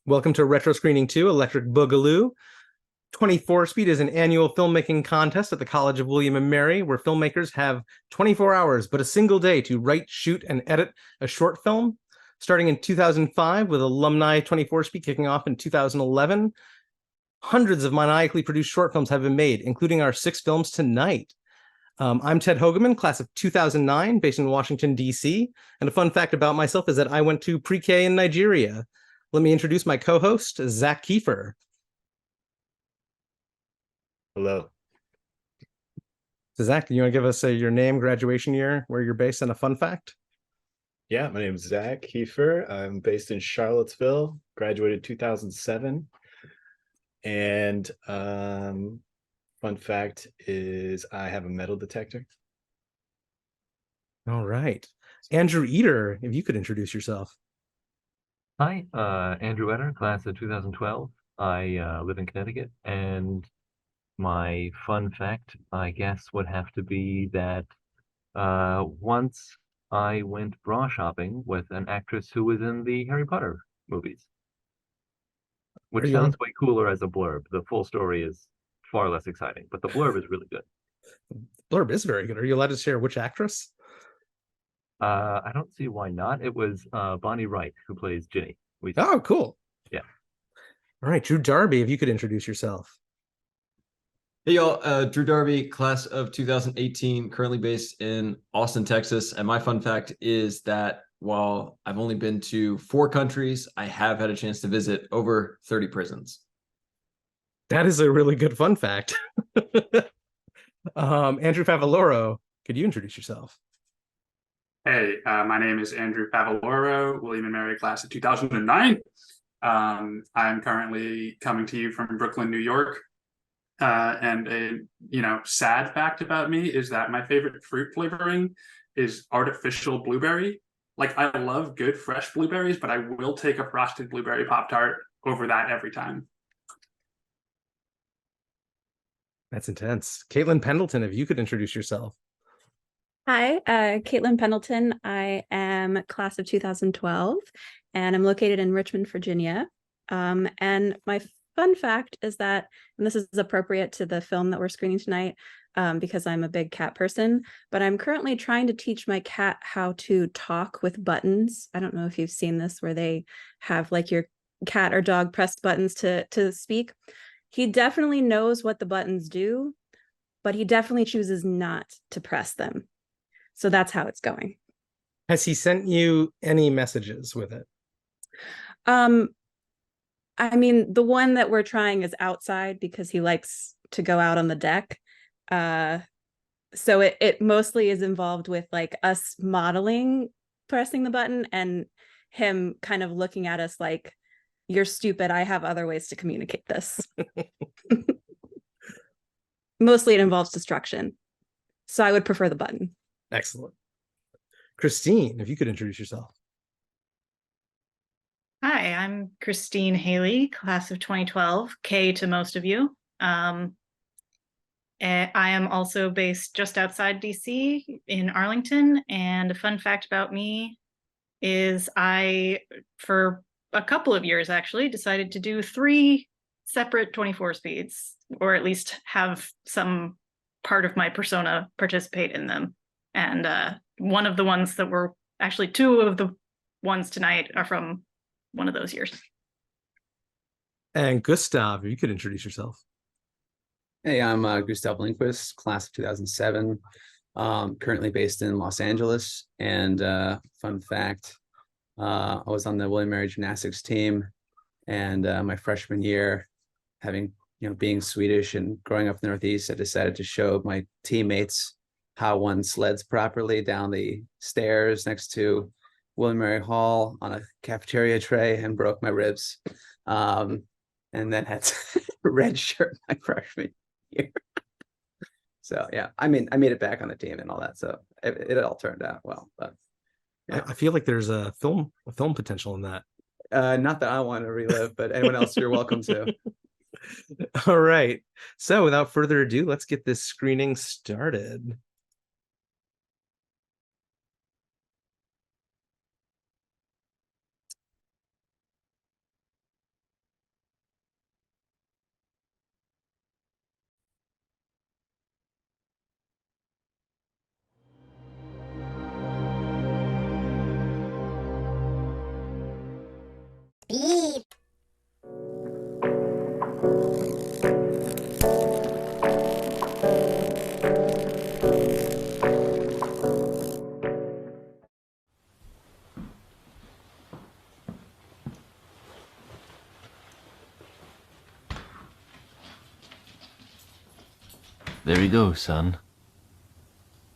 Welcome to Retro Screening 2, Electric Boogaloo. 24 Speed is an annual filmmaking contest at the College of William and Mary where filmmakers have 24 hours but a single day to write, shoot, and edit a short film. Starting in 2005 with Alumni 24 Speed kicking off in 2011, hundreds of maniacally produced short films have been made, including our 6 films tonight. I'm Ted Hogeman, class of 2009, based in Washington, D.C. And a fun fact about myself is that I went to pre-K in Nigeria. Let me introduce my co-host, Zach Kiefer. Hello. So Zach, you want to give us your name, graduation year, where you're based, and a fun fact? Yeah, my name is Zach Kiefer. I'm based in Charlottesville, graduated 2007. And fun fact is I have a metal detector. All right. Andrew Eater, if you could introduce yourself. Hi, Andrew Etter, class of 2012. I live in Connecticut, and my fun fact, I guess, would have to be that once I went bra shopping with an actress who was in the Harry Potter movies, which sounds way cooler as a blurb. The full story is far less exciting, but the blurb is really good. Blurb is very good. Are you allowed to share which actress? I don't see why not. It was Bonnie Wright who plays Ginny. Oh, cool. Yeah. All right, Drew Darby, if you could introduce yourself. Hey y'all, Drew Darby, class of 2018, currently based in Austin, Texas. And my fun fact is that while I've only been to 4 countries, I have had a chance to visit over 30 prisons. That is a really good fun fact. Andrew Favaloro, could you introduce yourself? Hey, my name is Andrew Favaloro, William & Mary class of 2009. I'm currently coming to you from Brooklyn, New York. And a sad fact about me is that my favorite fruit flavoring is artificial blueberry. Like, I love good fresh blueberries, but I will take a frosted blueberry Pop-Tart over that every time. That's intense. Caitlin Pendleton, if you could introduce yourself. Hi, Caitlin Pendleton. I am class of 2012, and I'm located in Richmond, Virginia. And my fun fact is that, and this is appropriate to the film that we're screening tonight, because I'm a big cat person, but I'm currently trying to teach my cat how to talk with buttons. I don't know if you've seen this, where they have like your cat or dog press buttons to speak. He definitely knows what the buttons do, but he definitely chooses not to press them. So that's how it's going. Has he sent you any messages with it? I mean, the one that we're trying is outside because he likes to go out on the deck. So it mostly is involved with like us modeling pressing the button and him kind of looking at us like, you're stupid. I have other ways to communicate this. Mostly it involves destruction. So I would prefer the button. Excellent. Christine, if you could introduce yourself. Hi, I'm Christine Haley, class of 2012, K to most of you. I am also based just outside DC in Arlington. And a fun fact about me is I, for a couple of years actually, decided to do 3 separate 24 speeds, or at least have some part of my persona participate in them. And one of the ones that were actually 2 of the ones tonight are from one of those years. And Gustav, if you could introduce yourself. Hey, I'm Gustav Lindquist, class of 2007, currently based in Los Angeles. And fun fact, I was on the William Mary gymnastics team, and my freshman year, being Swedish and growing up in the Northeast, I decided to show my teammates how one sleds properly down the stairs next to William Mary Hall on a cafeteria tray and broke my ribs. And then had red shirt my freshman year. So yeah, I made it back on the team and all that. So it all turned out well. But yeah. I feel like there's a film potential in that. Not that I want to relive, but anyone else, you're welcome to. All right. So without further ado, let's get this screening started. Beep. There he goes, son.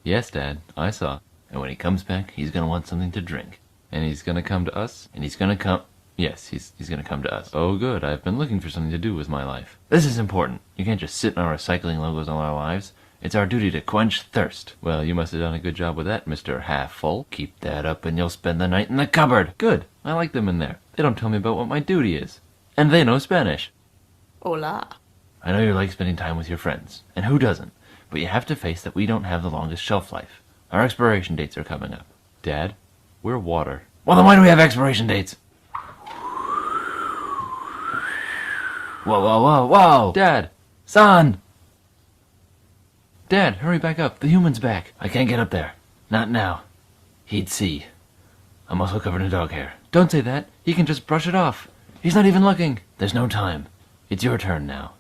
Yes, Dad, I saw. And when he comes back, he's gonna want something to drink. And he's gonna come to us, and he's gonna come... Yes, he's gonna come to us. Oh, good, I've been looking for something to do with my life. This is important. You can't just sit in our recycling logos all our lives. It's our duty to quench thirst. Well, you must have done a good job with that, Mr. Half Full. Keep that up and you'll spend the night in the cupboard. Good, I like them in there. They don't tell me about what my duty is. And they know Spanish. Hola. I know you like spending time with your friends, and who doesn't? But you have to face that we don't have the longest shelf life. Our expiration dates are coming up. Dad, we're water. Well, then why do we have expiration dates? Whoa, whoa, whoa, whoa! Dad! Son! Dad, hurry back up. The human's back. I can't get up there. Not now. He'd see. I'm also covered in dog hair. Don't say that. He can just brush it off. He's not even looking. There's no time. It's your turn now.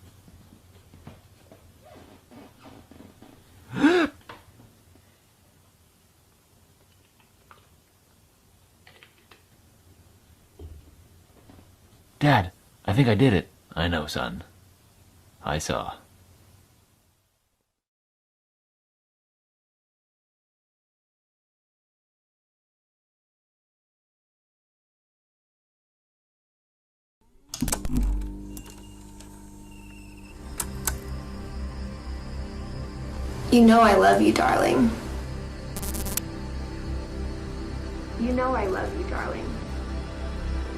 Dad, I think I did it. I know, son. I saw. You know I love you, darling. You know I love you, darling.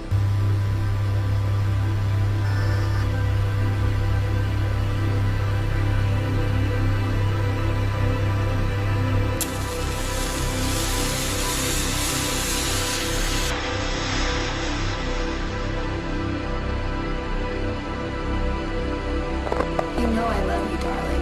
You know I love you, darling. You know I love you, darling.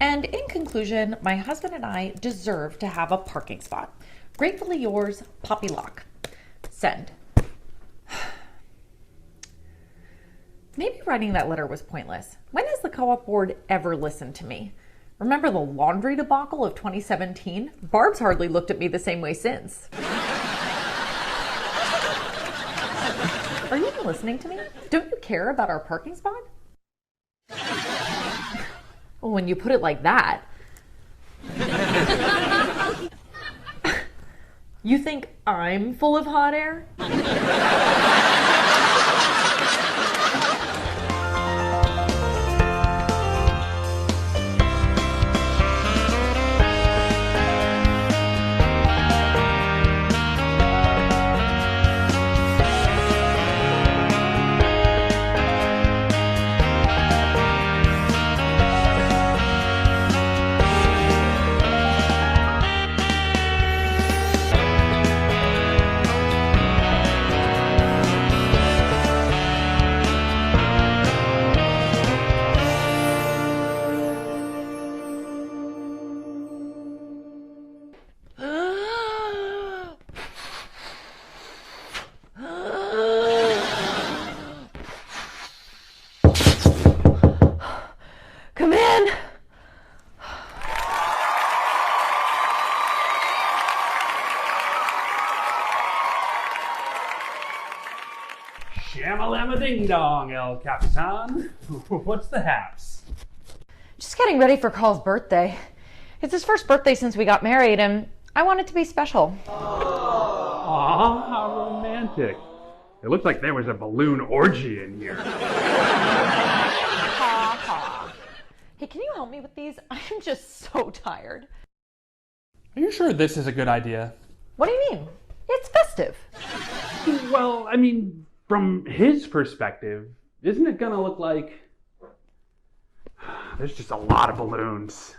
And in conclusion, my husband and I deserve to have a parking spot. Gratefully yours, Poppy Lock. Send. Maybe writing that letter was pointless. When has the co-op board ever listened to me? Remember the laundry debacle of 2017? Barb's hardly looked at me the same way since. Are you even listening to me? Don't you care about our parking spot? Well, when you put it like that. You think I'm full of hot air? Come in. Shamalama ding dong, El Capitan. What's the haps? Just getting ready for Carl's birthday. It's his first birthday since we got married, and I want it to be special. Aw, how romantic. It looks like there was a balloon orgy in here. Ha ha. Hey, can you help me with these? I'm just so tired. Are you sure this is a good idea? What do you mean? It's festive. Well, I mean, from his perspective, isn't it gonna look like there's just a lot of balloons?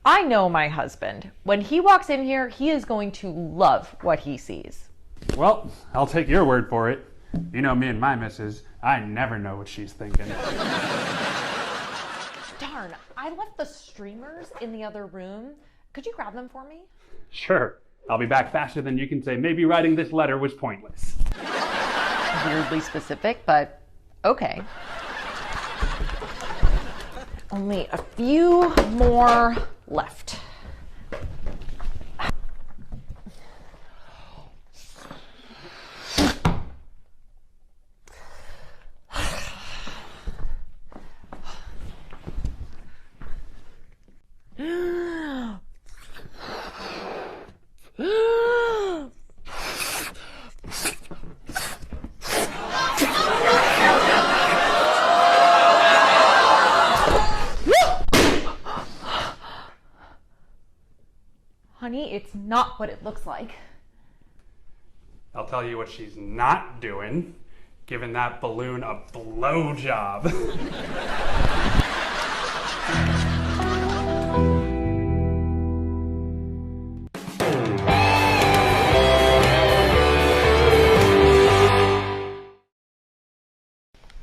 I know my husband. When he walks in here, he is going to love what he sees. Well, I'll take your word for it. You know me and my missus, I never know what she's thinking. Darn, I left the streamers in the other room. Could you grab them for me? Sure, I'll be back faster than you can say maybe writing this letter was pointless. Weirdly specific, but okay. Only a few more left. Honey, it's not what it looks like. I'll tell you what she's not doing, giving that balloon a blowjob.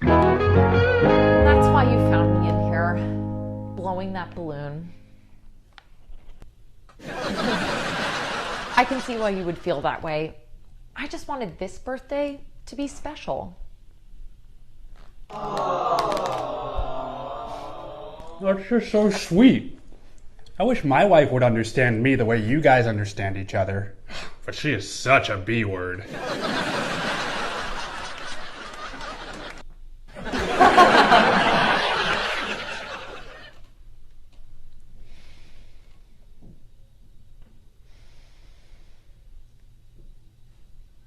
That's why you found me in here, blowing that balloon. I can see why you would feel that way. I just wanted this birthday to be special. That's just so sweet. I wish my wife would understand me the way you guys understand each other. But she is such a B word.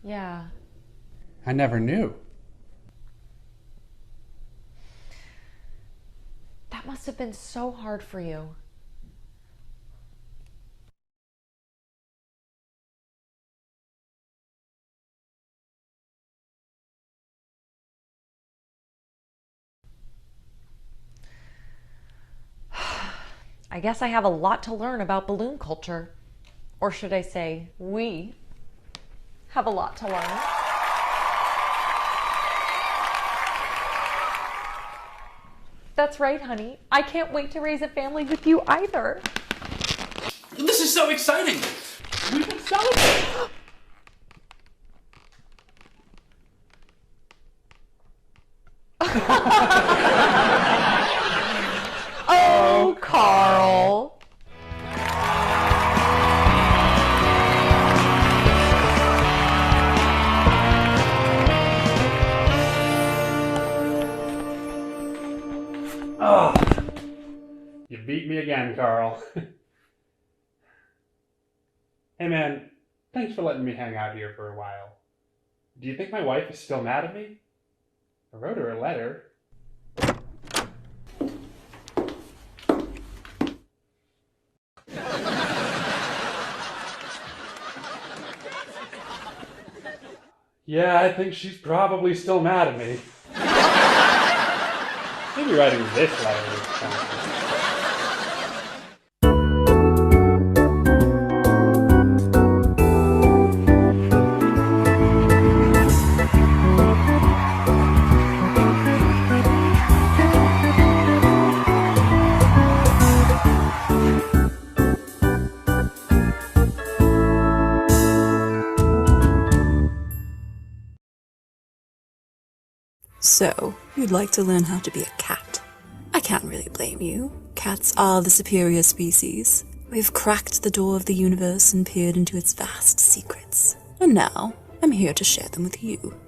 Yeah. I never knew. That must have been so hard for you. I guess I have a lot to learn about balloon culture. Or should I say, we have a lot to learn. That's right, honey. I can't wait to raise a family with you either. This is so exciting! We can celebrate! Oh, Carl. Oh, you beat me again, Carl. Hey man, Thanks for letting me hang out here for a while. Do you think my wife is still mad at me? I wrote her a letter. Yeah, I think she's probably still mad at me. Maybe writing this letter is fun. So, you'd like to learn how to be a cat. I can't really blame you. Cats are the superior species. We've cracked the door of the universe and peered into its vast secrets. And now, I'm here to share them with you.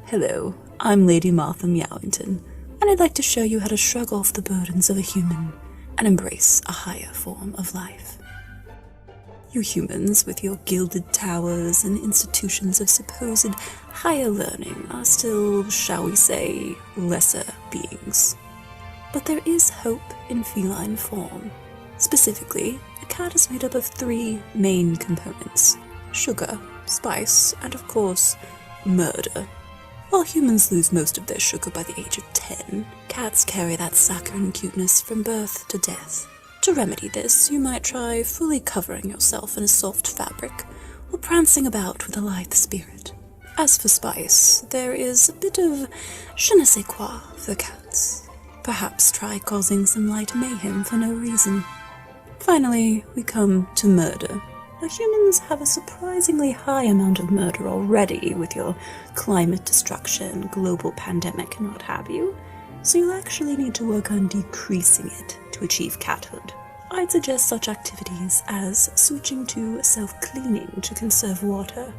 Hello, I'm Lady Martha Meowington, and I'd like to show you how to shrug off the burdens of a human and embrace a higher form of life. You humans, with your gilded towers and institutions of supposed higher learning, are still, shall we say, lesser beings. But there is hope in feline form. Specifically, a cat is made up of 3 main components: sugar, spice, and of course, murder. While humans lose most of their sugar by the age of 10, cats carry that saccharine cuteness from birth to death. To remedy this, you might try fully covering yourself in a soft fabric, or prancing about with a lithe spirit. As for spice, there is a bit of je ne sais quoi for cats. Perhaps try causing some light mayhem for no reason. Finally, we come to murder. Now, humans have a surprisingly high amount of murder already with your climate destruction, global pandemic, and what have you. So you'll actually need to work on decreasing it to achieve cathood. I'd suggest such activities as switching to self-cleaning to conserve water,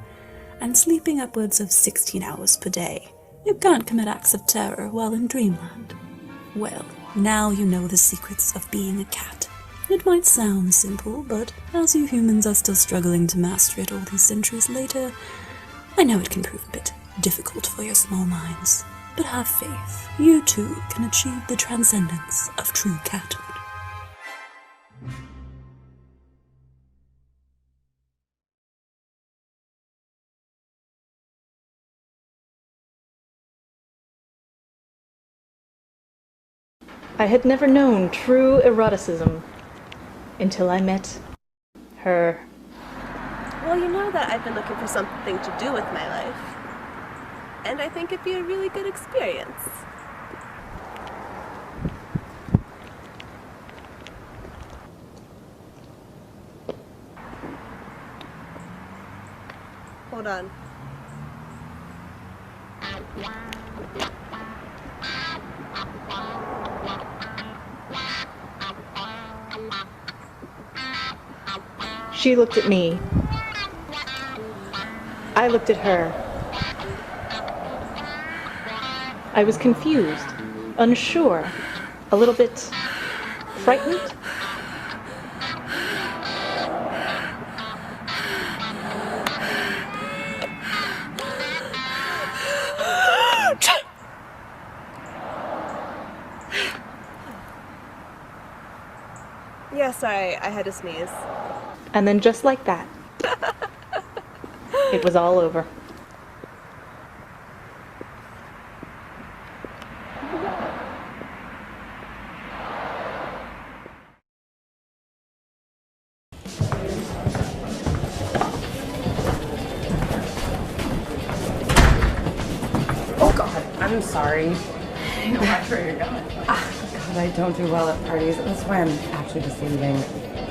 and sleeping upwards of 16 hours per day. You can't commit acts of terror while in dreamland. Well, now you know the secrets of being a cat. It might sound simple, but as you humans are still struggling to master it all these centuries later, I know it can prove a bit difficult for your small minds. But have faith, you too can achieve the transcendence of true cathood. I had never known true eroticism until I met her. Well, you know that I've been looking for something to do with my life. And I think it'd be a really good experience. Hold on. She looked at me. I looked at her. I was confused, unsure, a little bit frightened. Yeah, sorry, I had to sneeze. And then just like that, it was all over. Oh God, I'm sorry. I know where you're going. God, I don't do well at parties. That's why I'm actually just leaving.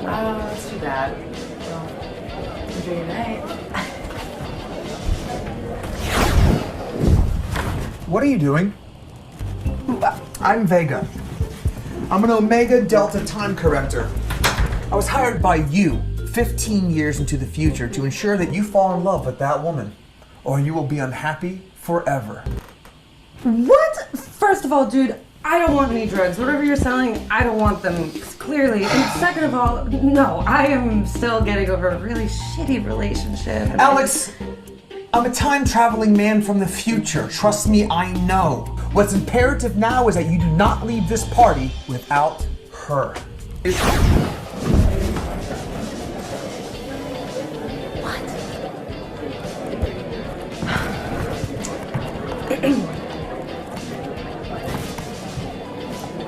Oh, that's too bad. Well, enjoy your night. What are you doing? I'm Vega. I'm an Omega Delta time corrector. I was hired by you 15 years into the future to ensure that you fall in love with that woman, or you will be unhappy forever. What? First of all, dude, I don't want any drugs. Whatever you're selling, I don't want them, clearly. And second of all, no, I am still getting over a really shitty relationship. And Alex, I'm a time-traveling man from the future. Trust me, I know. What's imperative now is that you do not leave this party without her.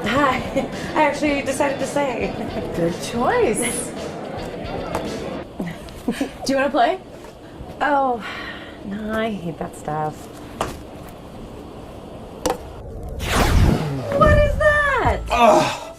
Hi, I actually decided to say. Good choice. Do you want to play? Oh, no, I hate that stuff. What is that? Ugh,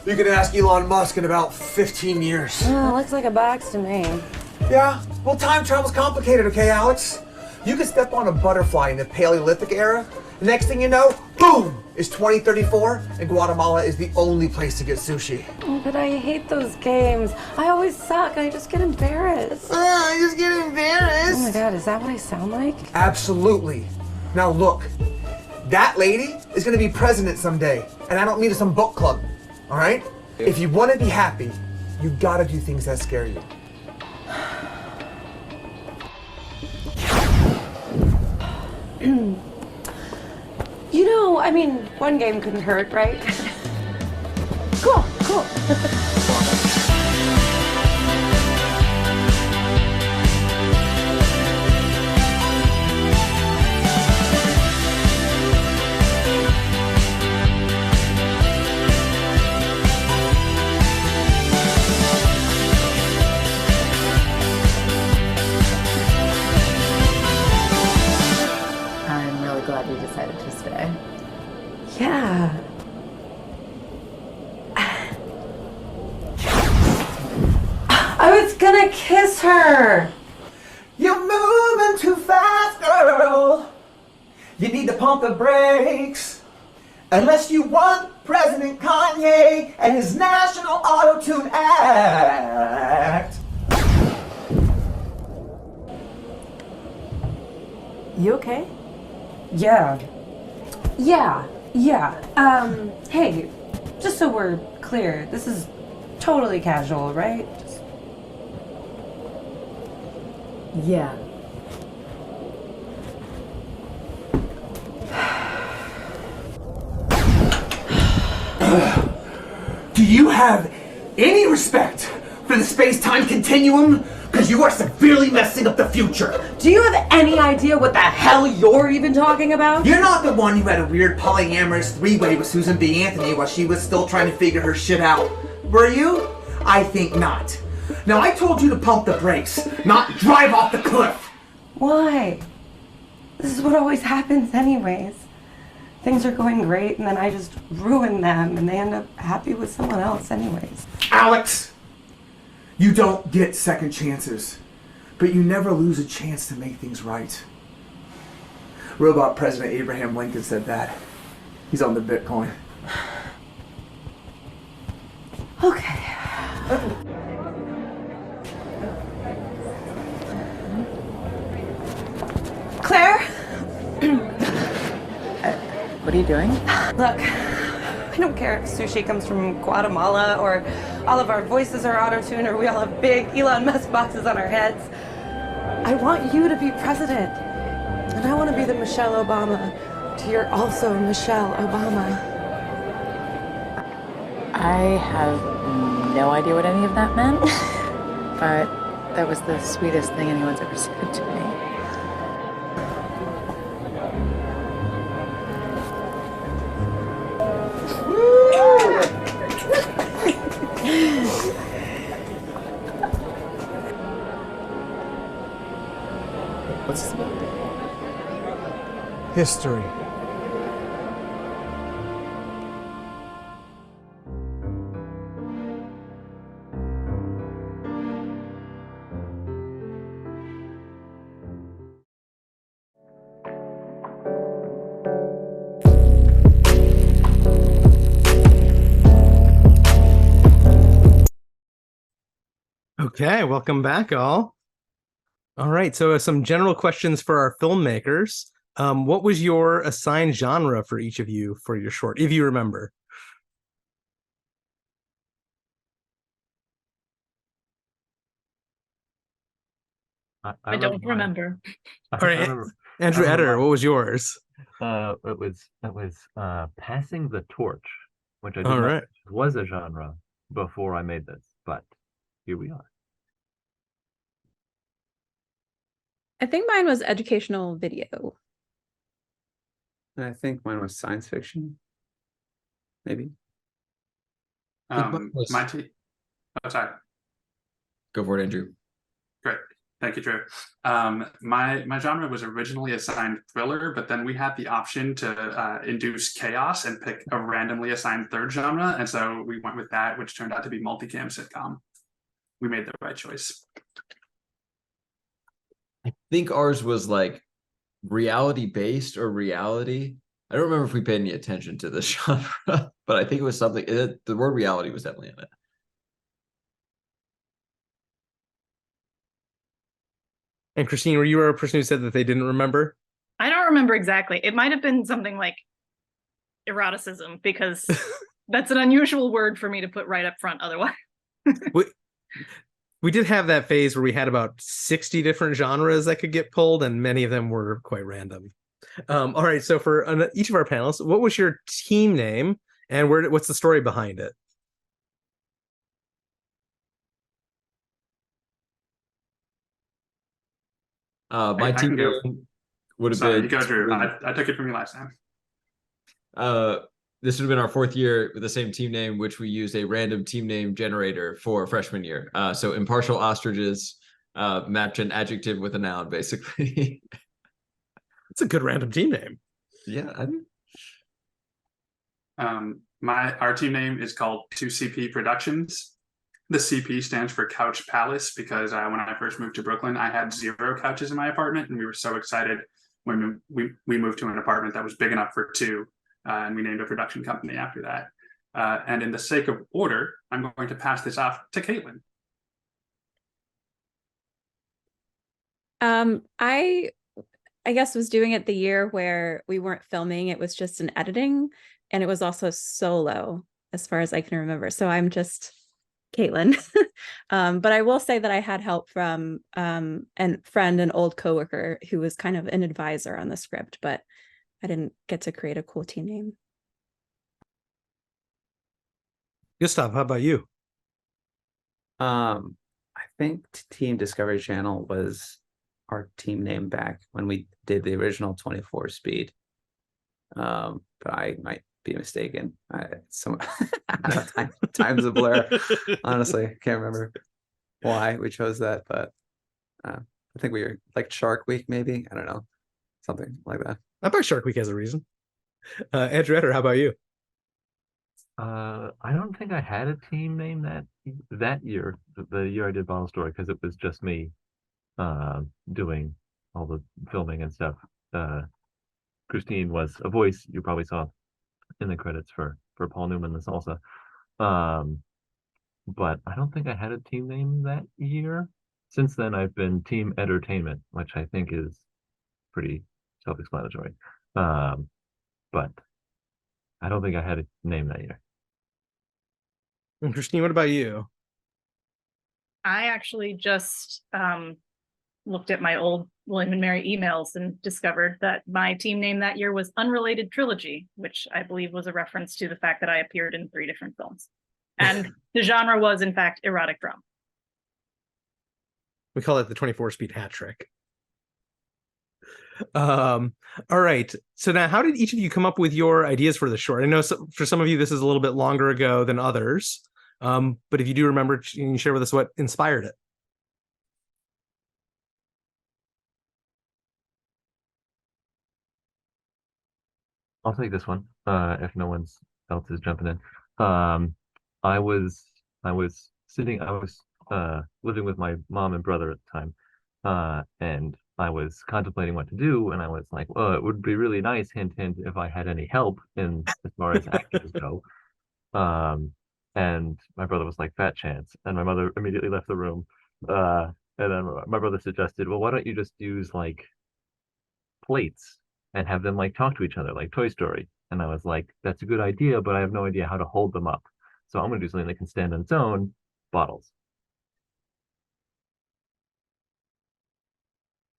you can ask Elon Musk in about 15 years. Oh, looks like a box to me. Yeah, well, time travel's complicated, okay, Alex? You could step on a butterfly in the Paleolithic era. The next thing you know, boom, it's 2034, and Guatemala is the only place to get sushi. But I hate those games. I always suck. I just get embarrassed. I just get embarrassed. Oh my god, is that what I sound like? Absolutely. Now look, that lady is gonna be president someday, and I don't mean to some book club, all right? If you wanna be happy, you gotta do things that scare you. You know, I mean, one game couldn't hurt, right? Cool, cool. I'm really glad you decided to stay. Yeah. I was gonna kiss her. You're moving too fast, girl. You need to pump the brakes. Unless you want President Kanye and his National Auto-Tune Act. You okay? Yeah. Yeah. Hey, just so we're clear, this is totally casual, right? Yeah. Do you have any respect for the space-time continuum? Because you are severely messing up the future. Do you have any idea what the hell you're even talking about? You're not the one who had a weird polyamorous three-way with Susan B. Anthony while she was still trying to figure her shit out. Were you? I think not. Now, I told you to pump the brakes, not drive off the cliff. Why? This is what always happens anyways. Things are going great and then I just ruin them and they end up happy with someone else anyways. Alex! You don't get second chances, but you never lose a chance to make things right. Robot President Abraham Lincoln said that. He's on the Bitcoin. Okay. Claire? What are you doing? Look, I don't care if sushi comes from Guatemala or all of our voices are auto-tuned or we all have big Elon Musk boxes on our heads. I want you to be president. And I want to be the Michelle Obama to your also Michelle Obama. I have no idea what any of that meant, but that was the sweetest thing anyone's ever said to me. What's this about? History. Okay, welcome back, all. All right, so some general questions for our filmmakers. What was your assigned genre for each of you for your short, if you remember? I don't remember. All right, Andrew Eder, what was yours? It was passing the torch, which I did All not right. think was a genre before I made this, but here we are. I think mine was educational video. And I think mine was science fiction. Maybe. My team. Oh, sorry. Go for it, Andrew. Great. Thank you, Drew. My genre was originally assigned thriller, but then we had the option to induce chaos and pick a randomly assigned third genre. And so we went with that, which turned out to be multicam sitcom. We made the right choice. I think ours was like reality based or reality. I don't remember if we paid any attention to the genre, but I think it was something. The word reality was definitely in it. And Christine, were you a person who said that they didn't remember? I don't remember exactly. It might have been something like eroticism, because that's an unusual word for me to put right up front otherwise. We did have that phase where we had about 60 different genres that could get pulled, and many of them were quite random. All right, so for each of our panelists, what was your team name, and what's the story behind it? My team name would have been. You go, Drew. I took it from you last time. This would have been our fourth year with the same team name, which we used a random team name generator for freshman year. So impartial ostriches match an adjective with a noun, basically. It's a good random team name. Yeah, I think. Our team name is called 2CP Productions. The CP stands for Couch Palace, because when I first moved to Brooklyn, I had 0 couches in my apartment, and we were so excited when we moved to an apartment that was big enough for 2, and we named a production company after that. And in the sake of order, I'm going to pass this off to Caitlin. I guess was doing it the year where we weren't filming, it was just an editing, and it was also solo as far as I can remember. So I'm just Caitlin. But I will say that I had help from a friend, an old coworker who was kind of an advisor on the script, but I didn't get to create a cool team name. Gustav, how about you? I think Team Discovery Channel was our team name back when we did the original 24 speed. But I might be mistaken. Time's a blur. Honestly, can't remember why we chose that, but I think we were like Shark Week, maybe. I don't know, something like that. I bet Shark Week has a reason. Andrew Eder, how about you? I don't think I had a team name that year, the year I did Bottle Story, because it was just me doing all the filming and stuff. Christine was a voice you probably saw in the credits for Paul Newman, the salsa. But I don't think I had a team name that year. Since then, I've been Team Entertainment, which I think is pretty self-explanatory. But I don't think I had a name that year. And Christine, what about you? I actually just looked at my old William and Mary emails and discovered that my team name that year was Unrelated Trilogy, which I believe was a reference to the fact that I appeared in 3 different films. And the genre was, in fact, erotic drama. We call it the 24 speed hat trick. All right. So now, how did each of you come up with your ideas for the short? I know for some of you, this is a little bit longer ago than others. But if you do remember, you can share with us what inspired it. I'll take this one, if no one else is jumping in. I was living with my mom and brother at the time, and I was contemplating what to do, and I was like, well, it would be really nice, hint, hint, if I had any help in as far as actors go. And my brother was like, fat chance. And my mother immediately left the room. And then my brother suggested, well, why don't you just use like plates and have them like talk to each other like Toy Story. And I was like, that's a good idea, but I have no idea how to hold them up. So I'm going to do something that can stand on its own, bottles.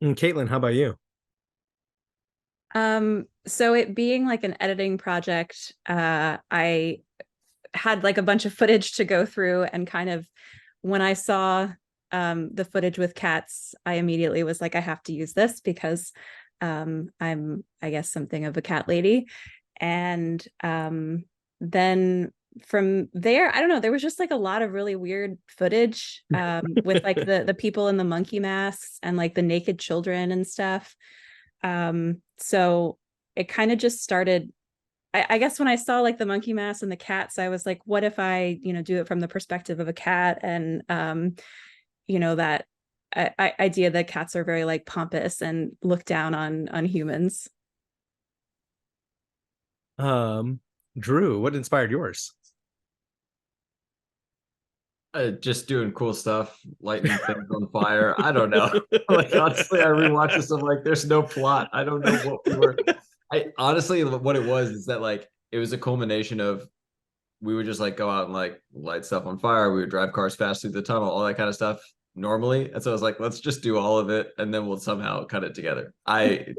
And Caitlin, how about you? So it being like an editing project, I had like a bunch of footage to go through, and kind of when I saw the footage with cats, I immediately was like, I have to use this because I'm, I guess, something of a cat lady. And then from there, I don't know, there was just like a lot of really weird footage with like the people in the monkey masks and like the naked children and stuff. So it kind of just started. I guess when I saw like the monkey mask and the cats, I was like, what if I, do it from the perspective of a cat? And that idea that cats are very like pompous and look down on humans. Drew, what inspired yours? Just doing cool stuff, lighting things on fire. I don't know. Like honestly, I rewatched this. I'm like, there's no plot. I don't know what we were. I honestly, what it was is that like it was a culmination of we would just like go out and like light stuff on fire. We would drive cars fast through the tunnel, all that kind of stuff normally. And so I was like, let's just do all of it, and then we'll somehow cut it together. I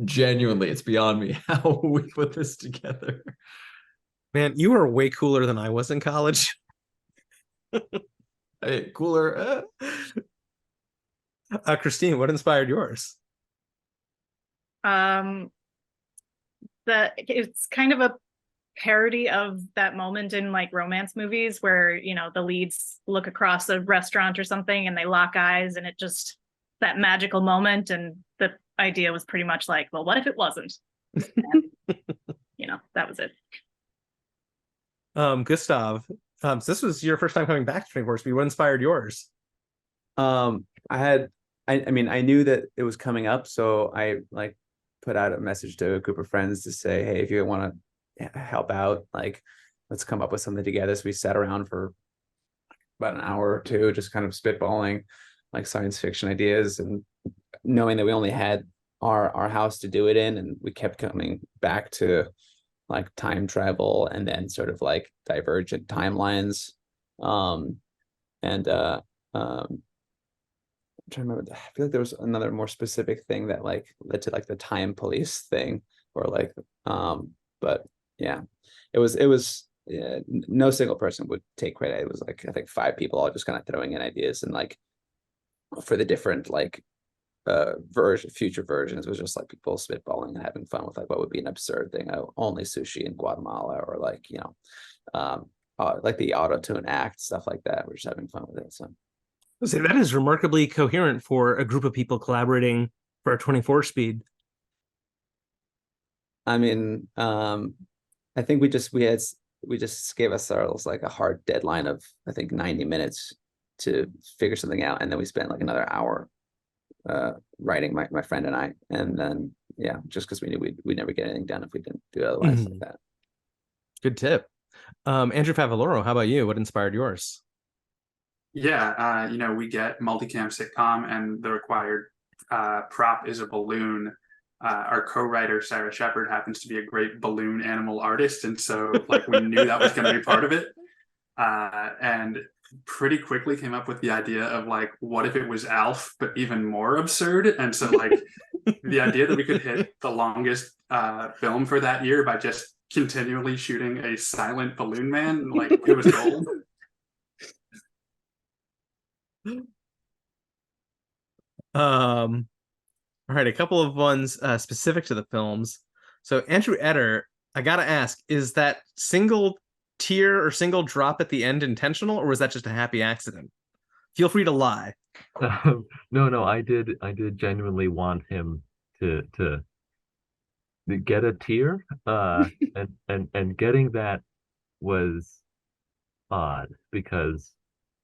genuinely, it's beyond me how we put this together. Man, you were way cooler than I was in college. Hey, cooler. Christine, what inspired yours? It's kind of a parody of that moment in like romance movies where the leads look across a restaurant or something and they lock eyes, and it just that magical moment. And the idea was pretty much like, well, what if it wasn't? And, that was it. Gustav, so this was your first time coming back to 24 Speed. What inspired yours? I mean, I knew that it was coming up, so I like put out a message to a group of friends to say, hey, if you want to help out, like, let's come up with something together. So we sat around for about an hour or two, just kind of spitballing like science fiction ideas, and knowing that we only had our house to do it in, and we kept coming back to like time travel and then sort of like divergent timelines. I'm trying to remember. I feel like there was another more specific thing that like led to like the time police thing, or like but yeah, it was no single person would take credit. It was like I think 5 people all just kind of throwing in ideas, and like for the different like future versions, it was just like people spitballing and having fun with like what would be an absurd thing. Only sushi in Guatemala, or like like the auto tune act, stuff like that. We're just having fun with it. So that is remarkably coherent for a group of people collaborating for a 24 speed. I mean, I think we just gave ourselves like a hard deadline of I think 90 minutes to figure something out, and then we spent like another hour writing, my friend and I, and then yeah, just because we knew we'd never get anything done if we didn't do it otherwise. Like that. Good tip. Andrew Favaloro, how about you? What inspired yours? Yeah, we get multicam sitcom, and the required prop is a balloon. Our co-writer Sarah Shepard happens to be a great balloon animal artist, and so like we knew that was going to be part of it, and pretty quickly came up with the idea of like, what if it was Alf but even more absurd? And so like the idea that we could hit the longest film for that year by just continually shooting a silent balloon man, like it was gold. All right, a couple of ones specific to the films. So Andrew Eder, I gotta ask, is that single tear or single drop at the end intentional, or was that just a happy accident? Feel free to lie. No, I did genuinely want him to get a tear, and getting that was odd because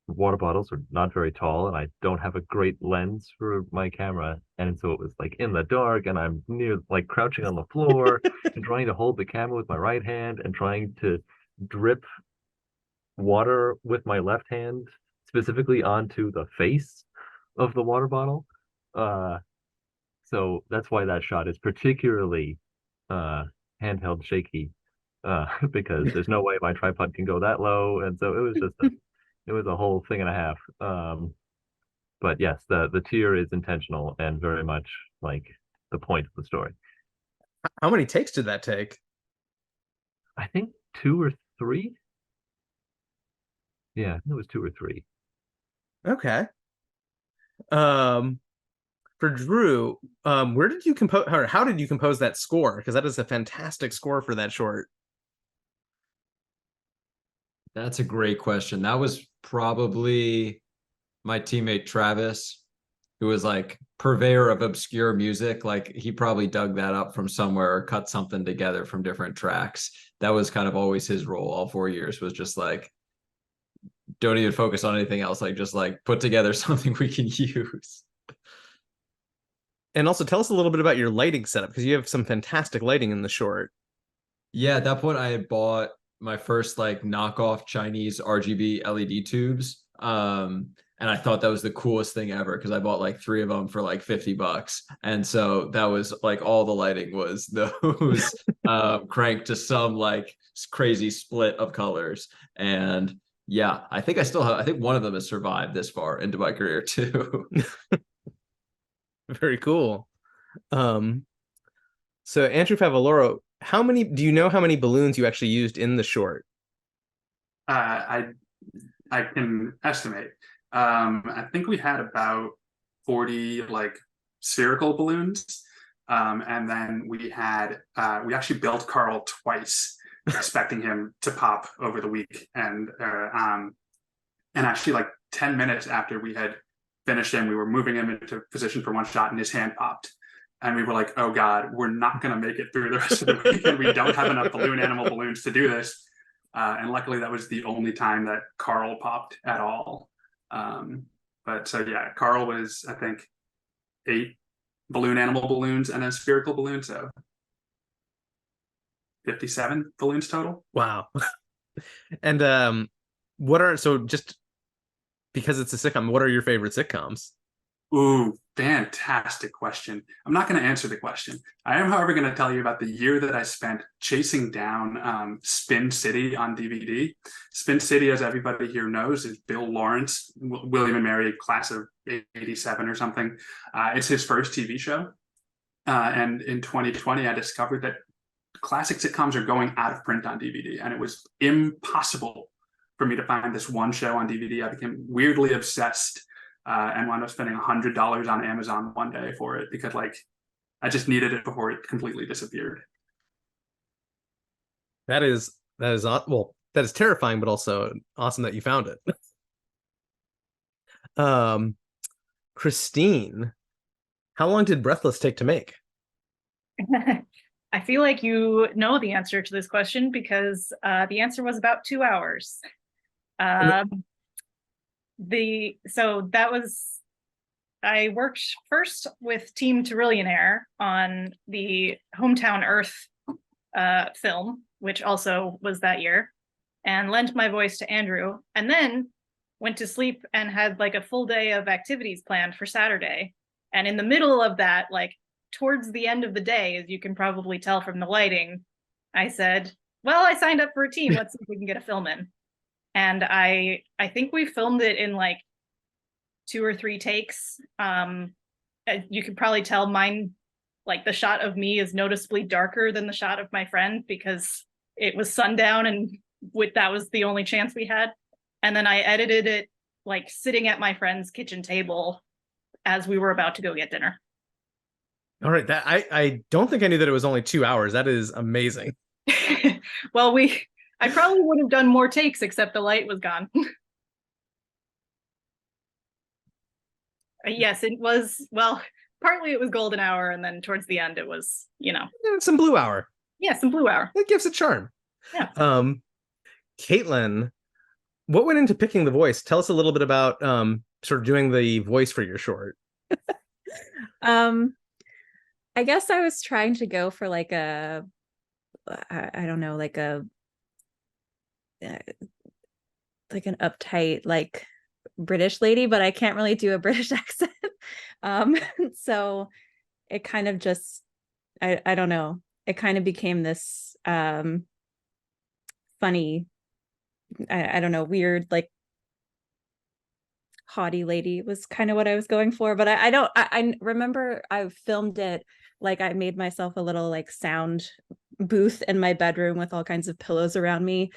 water bottles are not very tall, and I don't have a great lens for my camera, and so it was like in the dark, and I'm near like crouching on the floor and trying to hold the camera with my right hand and trying to drip water with my left hand specifically onto the face of the water bottle. So that's why that shot is particularly handheld shaky, because there's no way my tripod can go that low. And so it was just it was a whole thing and a half. But yes, the tear is intentional and very much like the point of the story. How many takes did that take? I think 2 or 3. Yeah, I think it was 2 or 3. Okay. For Drew, where did you compose, or how did you compose that score? Because that is a fantastic score for that short. That's a great question. That was probably my teammate Travis, who was like purveyor of obscure music. Like he probably dug that up from somewhere or cut something together from different tracks. That was kind of always his role all 4 years, was just like, don't even focus on anything else. Like just like put together something we can use. And also tell us a little bit about your lighting setup, because you have some fantastic lighting in the short. Yeah, at that point I had bought my first like knockoff Chinese RGB LED tubes. And I thought that was the coolest thing ever because I bought like 3 of them for like $50. And so that was like all the lighting was those cranked to some like crazy split of colors. And yeah, I think I think one of them has survived this far into my career too. Very cool. So Andrew Favaloro, do you know how many balloons you actually used in the short? I can estimate. I think we had about 40 like spherical balloons. And then we actually built Carl twice, expecting him to pop over the week. And actually like 10 minutes after we had finished him, we were moving him into position for one shot and his hand popped. And we were like, oh God, we're not going to make it through the rest of the weekend. We don't have enough balloon animal balloons to do this. And luckily that was the only time that Carl popped at all. But so yeah, Carl was, I think, 8 balloon animal balloons and a spherical balloon. So 57 balloons total. Wow. And just because it's a sitcom, what are your favorite sitcoms? Ooh, fantastic question. I'm not going to answer the question. I am, however, going to tell you about the year that I spent chasing down Spin City on DVD. Spin City, as everybody here knows, is Bill Lawrence, William and Mary, class of 87 or something. It's his first TV show. And in 2020, I discovered that classic sitcoms are going out of print on DVD, and it was impossible for me to find this one show on DVD. I became weirdly obsessed and wound up spending $100 on Amazon one day for it because like I just needed it before it completely disappeared. That is well, that is terrifying, but also awesome that you found it. Christine, how long did Breathless take to make? I feel like you know the answer to this question because the answer was about 2 hours. I worked first with Team Terillionaire on the Hometown Earth film, which also was that year, and lent my voice to Andrew, and then went to sleep and had like a full day of activities planned for Saturday. And in the middle of that, like towards the end of the day, as you can probably tell from the lighting, I said, well, I signed up for a team. Let's see if we can get a film in. And I think we filmed it in like 2 or 3 takes. You could probably tell mine, like the shot of me is noticeably darker than the shot of my friend because it was sundown and that was the only chance we had. And then I edited it like sitting at my friend's kitchen table as we were about to go get dinner. All right, that I don't think I knew that it was only 2 hours. That is amazing. Well, I probably would have done more takes except the light was gone. Yes, it was, well, partly it was golden hour, and then towards the end it was, some blue hour. Yeah, some blue hour. It gives it charm. Yeah. Caitlin, what went into picking the voice? Tell us a little bit about sort of doing the voice for your short. I guess I was trying to go for like I don't know, like an uptight, like British lady, but I can't really do a British accent. So it kind of just, I don't know, it kind of became this funny, I don't know, weird, like haughty lady was kind of what I was going for. But I remember I filmed it, like I made myself a little like sound booth in my bedroom with all kinds of pillows around me.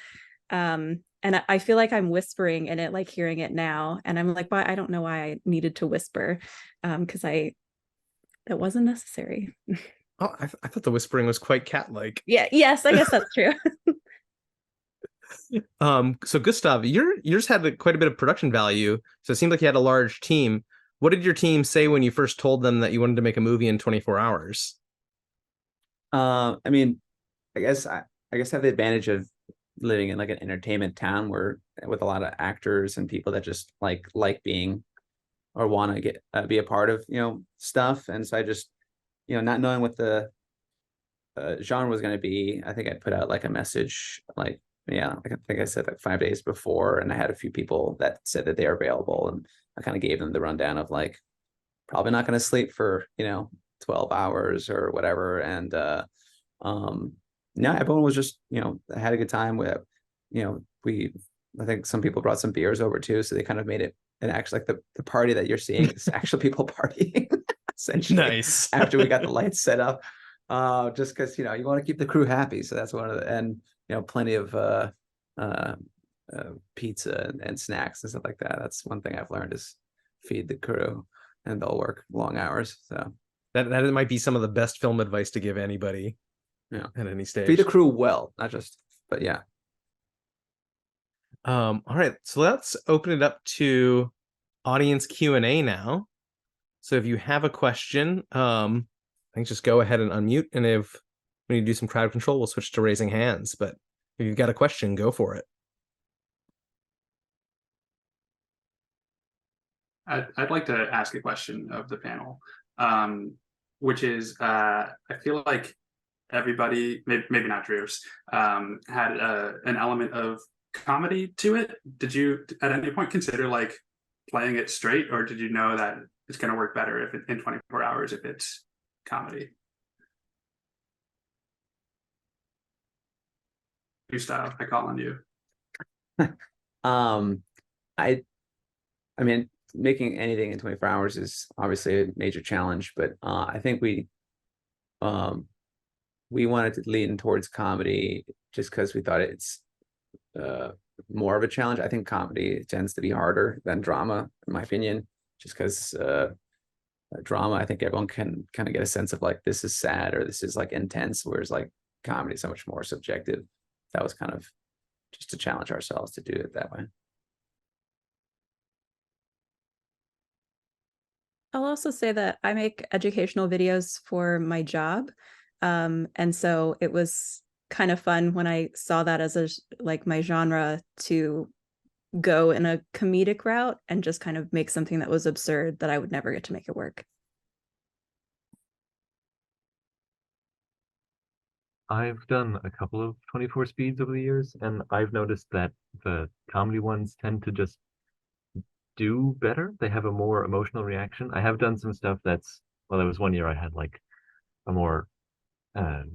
And I feel like I'm whispering in it, like hearing it now. And I'm like, why? I don't know why I needed to whisper. Because it wasn't necessary. Oh, I thought the whispering was quite cat-like. Yeah, yes, I guess that's true. So Gustav, yours had quite a bit of production value. So it seemed like you had a large team. What did your team say when you first told them that you wanted to make a movie in 24 hours? I mean, I guess I have the advantage of living in like an entertainment town where with a lot of actors and people that just like being or want to get be a part of stuff. And so I just not knowing what the genre was going to be, I think I put out like a message like I think I said like 5 days before, and I had a few people that said that they are available, and I kind of gave them the rundown of like probably not going to sleep for 12 hours or whatever. And everyone was just had a good time with I think some people brought some beers over too, so they kind of made it and actually like the party that you're seeing is actual people partying essentially. Nice. After we got the lights set up, just because you want to keep the crew happy, so that's one of the, and plenty of pizza and snacks and stuff like that. That's one thing I've learned is feed the crew, and they'll work long hours. So that might be some of the best film advice to give anybody. Yeah, at any stage. Feed the crew well, not just, but yeah. All right, so let's open it up to audience Q&A now. So if you have a question, I think just go ahead and unmute, and if we need to do some crowd control, we'll switch to raising hands. But if you've got a question, go for it. I'd like to ask a question of the panel, which is, I feel like everybody, maybe not Drew's, had an element of comedy to it. Did you at any point consider like playing it straight, or did you know that it's going to work better if in 24 hours if it's comedy? Gustav, I call on you. I mean, making anything in 24 hours is obviously a major challenge, but I think we wanted to lean towards comedy just because we thought it's more of a challenge. I think comedy tends to be harder than drama, in my opinion, just because drama, I think everyone can kind of get a sense of like, this is sad or this is like intense, whereas like comedy is so much more subjective. That was kind of just to challenge ourselves to do it that way. I'll also say that I make educational videos for my job. And so it was kind of fun when I saw that as like my genre to go in a comedic route and just kind of make something that was absurd that I would never get to make it work. I've done a couple of 24 speeds over the years, and I've noticed that the comedy ones tend to just do better. They have a more emotional reaction. I have done some stuff there was one year I had like a more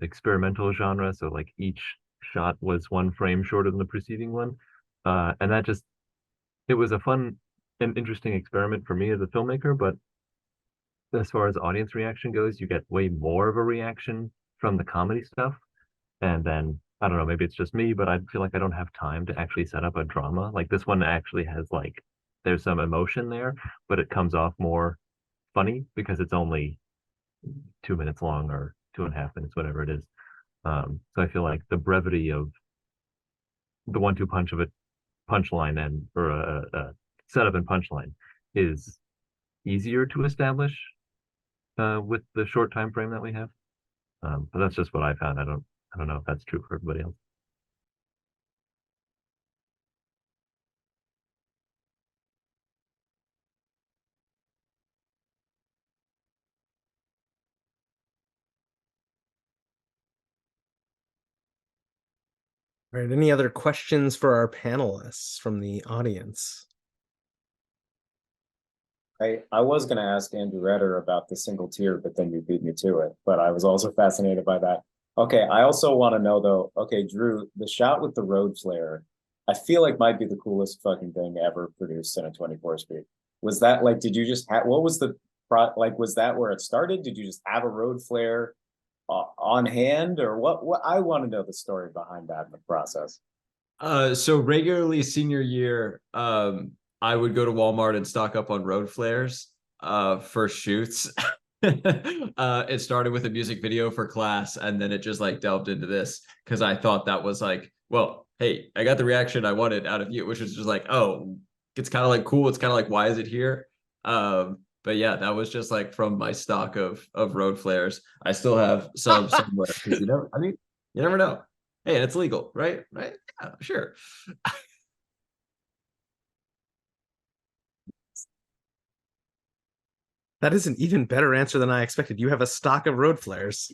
experimental genre, so like each shot was one frame shorter than the preceding one, and it was a fun and interesting experiment for me as a filmmaker. But as far as audience reaction goes, you get way more of a reaction from the comedy stuff, and then I don't know, maybe it's just me, but I feel like I don't have time to actually set up a drama. Like this one actually has like there's some emotion there, but it comes off more funny because it's only 2 minutes long or 2.5 minutes, whatever it is. So I feel like the brevity of the 1-2 punch of a punchline or a setup and punchline is easier to establish with the short time frame that we have. But that's just what I found. I don't know if that's true for everybody else. All right, any other questions for our panelists from the audience? I was going to ask Andrew Redder about the single tier, but then you beat me to it. But I was also fascinated by that. Okay, I also want to know though. Okay, Drew, the shot with the road flare, I feel like might be the coolest fucking thing ever produced in a 24 speed. Was that like? Did you just have? What was the like? Was that where it started? Did you just have a road flare on hand, or what? What I want to know the story behind that in the process. So regularly senior year, I would go to Walmart and stock up on road flares for shoots. It started with a music video for class, and then it just like delved into this because I thought that was like, well, hey, I got the reaction I wanted out of you, which was just like, oh, it's kind of like cool. It's kind of like, why is it here? But yeah, that was just like from my stock of road flares. I still have some somewhere because you never know. Hey, and it's legal, right? Right? Yeah, sure. That is an even better answer than I expected. You have a stock of road flares.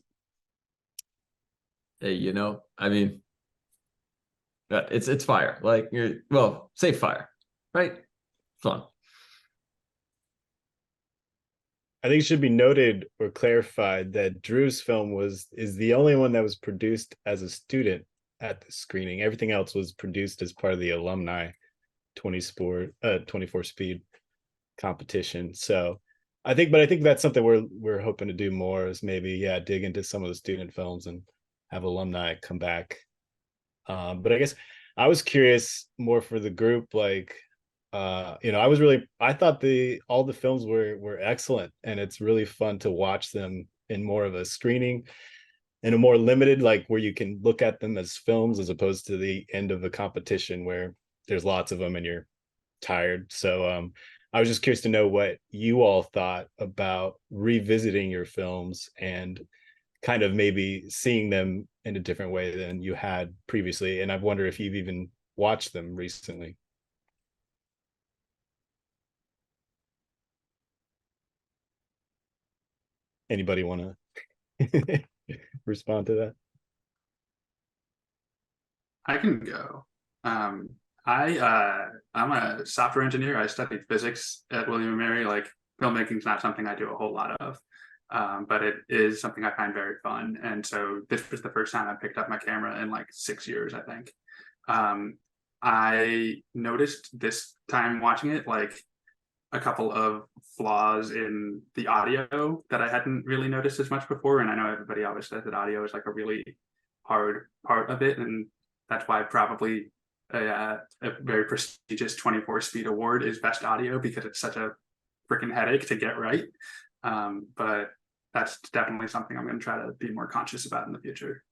Hey, I mean, it's fire. Like, well, safe fire, right? Fun. I think it should be noted or clarified that Drew's film is the only one that was produced as a student at the screening. Everything else was produced as part of the Alumni 24 speed competition. So I think that's something we're hoping to do more, is maybe dig into some of the student films and have alumni come back. But I guess I was curious more for the group, like I thought all the films were excellent, and it's really fun to watch them in more of a screening, in a more limited, like where you can look at them as films as opposed to the end of the competition where there's lots of them and you're tired. So I was just curious to know what you all thought about revisiting your films and kind of maybe seeing them in a different way than you had previously. And I wonder if you've even watched them recently. Anybody want to respond to that? I can go. I'm a software engineer. I studied physics at William and Mary. Like, filmmaking is not something I do a whole lot of, but it is something I find very fun. And so this was the first time I picked up my camera in like 6 years, I think. I noticed this time watching it, like, a couple of flaws in the audio that I hadn't really noticed as much before. And I know everybody always says that audio is like a really hard part of it, and that's why probably a very prestigious 24 speed award is best audio, because it's such a freaking headache to get right. But that's definitely something I'm going to try to be more conscious about in the future.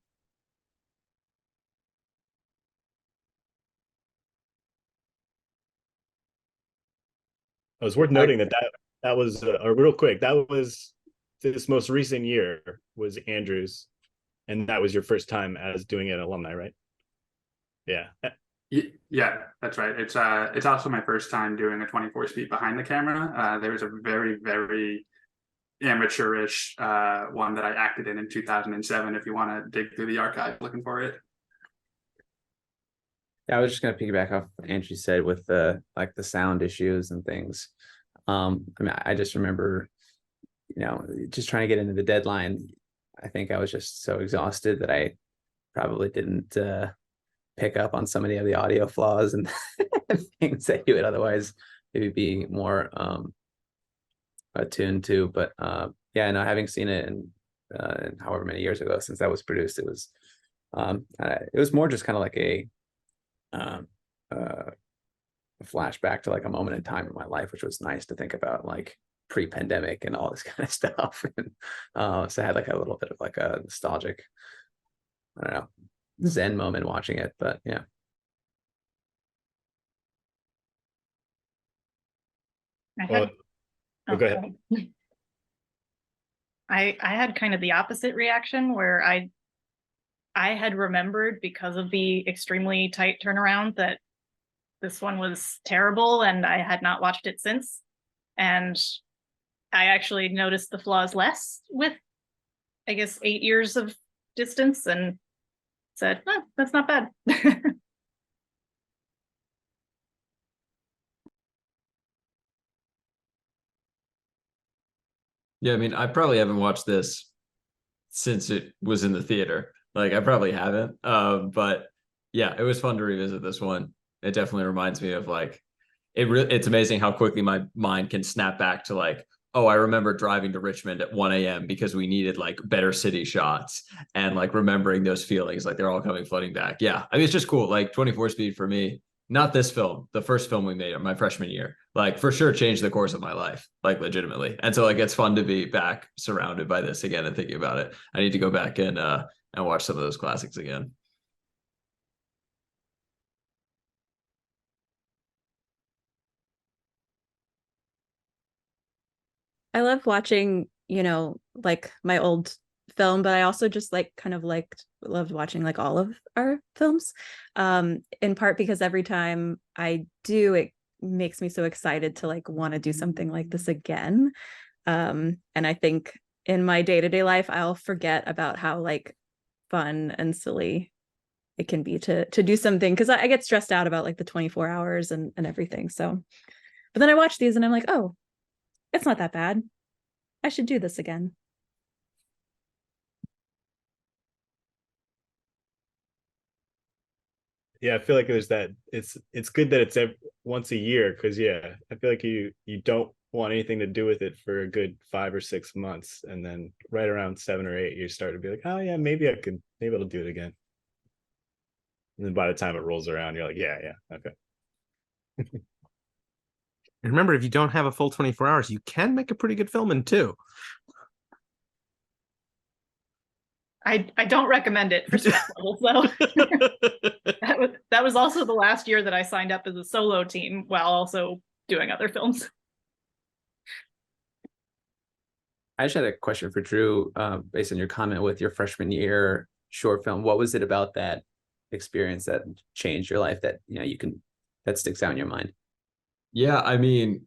It was worth noting that was real quick. That was this most recent year was Andrew's, and that was your first time as doing it alumni, right? Yeah. Yeah, that's right. It's also my first time doing a 24 speed behind the camera. There was a very, very amateurish one that I acted in 2007. If you want to dig through the archive looking for it. Yeah, I was just gonna piggyback off what Andrew said with the sound issues and things. I mean, I just remember, just trying to get into the deadline. I think I was just so exhausted that I probably didn't pick up on so many of the audio flaws and things that you would otherwise maybe be more attuned to. But yeah, no, having seen it and however many years ago since that was produced, it was more just kind of like a flashback to like a moment in time in my life, which was nice to think about, like pre-pandemic and all this kind of stuff. And so I had like a little bit of like a nostalgic, I don't know, zen moment watching it. But yeah. Go ahead. I had kind of the opposite reaction, where I had remembered, because of the extremely tight turnaround, that this one was terrible, and I had not watched it since. And I actually noticed the flaws less with, I guess, 8 years of distance, and said, oh, that's not bad. Yeah, I mean, I probably haven't watched this since it was in the theater. Like I probably haven't. But yeah, it was fun to revisit this one. It definitely reminds me of like it's amazing how quickly my mind can snap back to like, oh, I remember driving to Richmond at 1 a.m. because we needed like better city shots and like remembering those feelings, like they're all coming flooding back. Yeah. I mean, it's just cool. Like 24 Speed for me, not this film, the first film we made my freshman year, like for sure changed the course of my life, like legitimately. And so like it's fun to be back surrounded by this again and thinking about it. I need to go back and watch some of those classics again. I love watching, like my old film, but I also just like kind of loved watching like all of our films. In part because every time I do, it makes me so excited to like want to do something like this again. And I think in my day-to-day life, I'll forget about how like fun and silly it can be to do something, because I get stressed out about like the 24 hours and everything. So, but then I watch these and I'm like, oh, it's not that bad. I should do this again. Yeah, I feel like there's that. It's good that it's once a year, because yeah, I feel like you don't want anything to do with it for a good 5 or 6 months, and then right around 7 or 8, you start to be like, oh yeah, maybe I'll do it again. And then by the time it rolls around, you're like, yeah, okay. And remember, if you don't have a full 24 hours, you can make a pretty good film in 2. I don't recommend it for stress levels though. that was also the last year that I signed up as a solo team while also doing other films. I just had a question for Drew, based on your comment with your freshman year short film. What was it about that experience that changed your life that that sticks out in your mind? Yeah, I mean,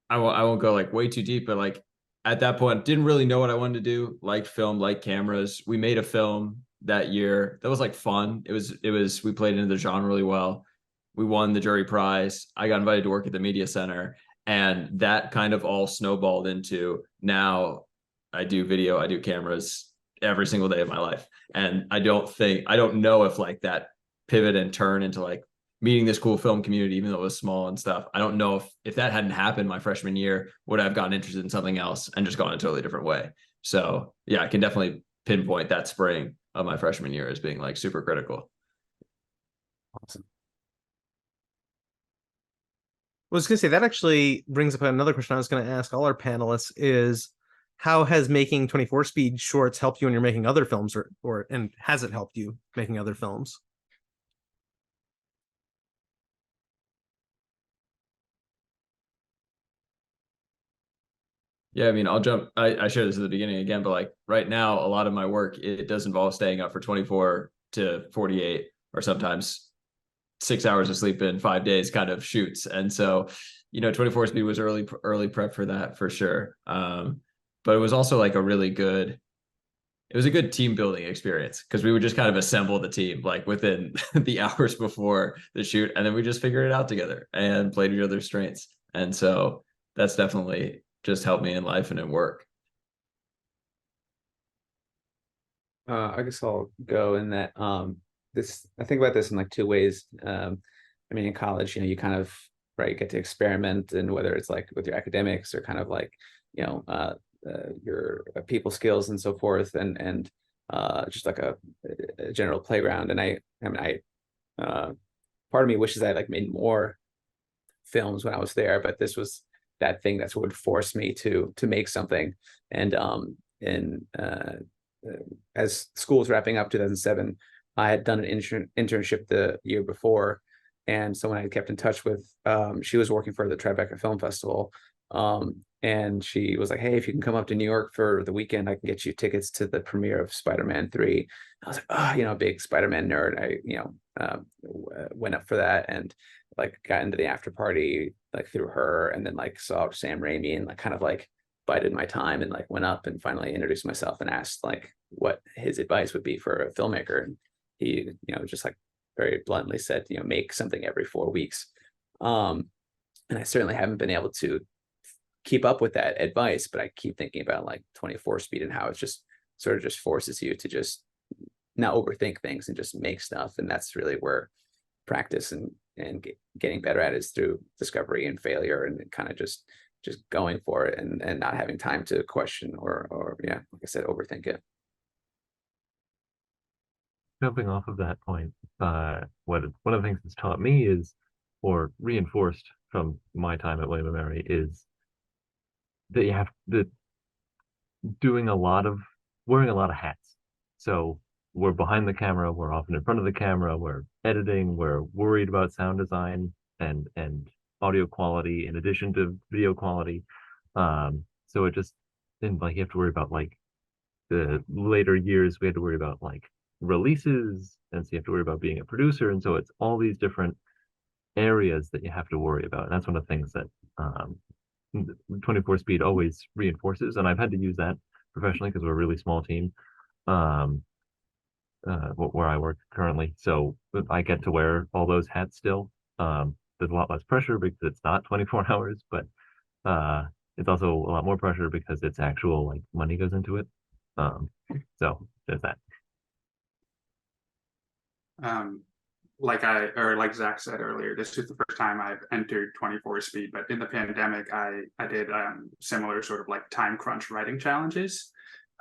I won't go like way too deep, but like at that point, didn't really know what I wanted to do. Liked film, liked cameras. We made a film that year that was like fun. It was we played into the genre really well. We won the jury prize. I got invited to work at the media center, and that kind of all snowballed into now I do video, I do cameras every single day of my life. And I don't know if like that pivot and turn into like meeting this cool film community, even though it was small and stuff. I don't know if that hadn't happened my freshman year, would I have gotten interested in something else and just gone a totally different way. So yeah, I can definitely pinpoint that spring of my freshman year as being like super critical. Awesome. I was going to say that actually brings up another question I was going to ask all our panelists is, how has making 24 speed shorts helped you when you're making other films, and has it helped you making other films? Yeah, I mean, I shared this at the beginning again, but like right now, a lot of my work, it does involve staying up for 24 to 48 or sometimes 6 hours of sleep in 5 days kind of shoots. And so, 24 speed was early prep for that for sure. But it was also like it was a good team building experience because we would just kind of assemble the team like within the hours before the shoot. And then we just figured it out together and played each other's strengths. And so that's definitely just helped me in life and in work. I guess I'll go in that I think about this in like 2 ways. I mean, in college, you kind of get to experiment, and whether it's like with your academics or kind of like your people skills and so forth, and just like a general playground. And I mean, part of me wishes I like made more films when I was there, but this was that thing that's what would force me to make something. And as school was wrapping up 2007, I had done an internship the year before, and someone I had kept in touch with, she was working for the Tribeca Film Festival, and she was like, hey, if you can come up to New York for the weekend, I can get you tickets to the premiere of Spider-Man 3. I was like, oh, big Spider-Man nerd. I went up for that and like got into the after party like through her, and then like saw Sam Raimi and like kind of like bided my time and like went up and finally introduced myself and asked like what his advice would be for a filmmaker. And he, just like very bluntly said, make something every 4 weeks. And I certainly haven't been able to keep up with that advice, but I keep thinking about like 24 speed and how it's just sort of just forces you to just not overthink things and just make stuff. And that's really where practice and getting better at it is through discovery and failure, and kind of just going for it and not having time to question or yeah, like I said, overthink it. Jumping off of that point, one of the things it's taught me is, or reinforced from my time at William & Mary, is that you have the wearing a lot of hats. So we're behind the camera, we're often in front of the camera, we're editing, we're worried about sound design and audio quality in addition to video quality. So it just then, like, you have to worry about, like, the later years we had to worry about like releases, and so you have to worry about being a producer, and so it's all these different areas that you have to worry about. And that's one of the things that 24 speed always reinforces, and I've had to use that professionally because we're a really small team where I work currently, so I get to wear all those hats still. There's a lot less pressure because it's not 24 hours, but it's also a lot more pressure because it's actual, like, money goes into it. So there's that. Like Zach said earlier, this is the first time I've entered 24 speed, but in the pandemic, I did similar sort of like time crunch writing challenges.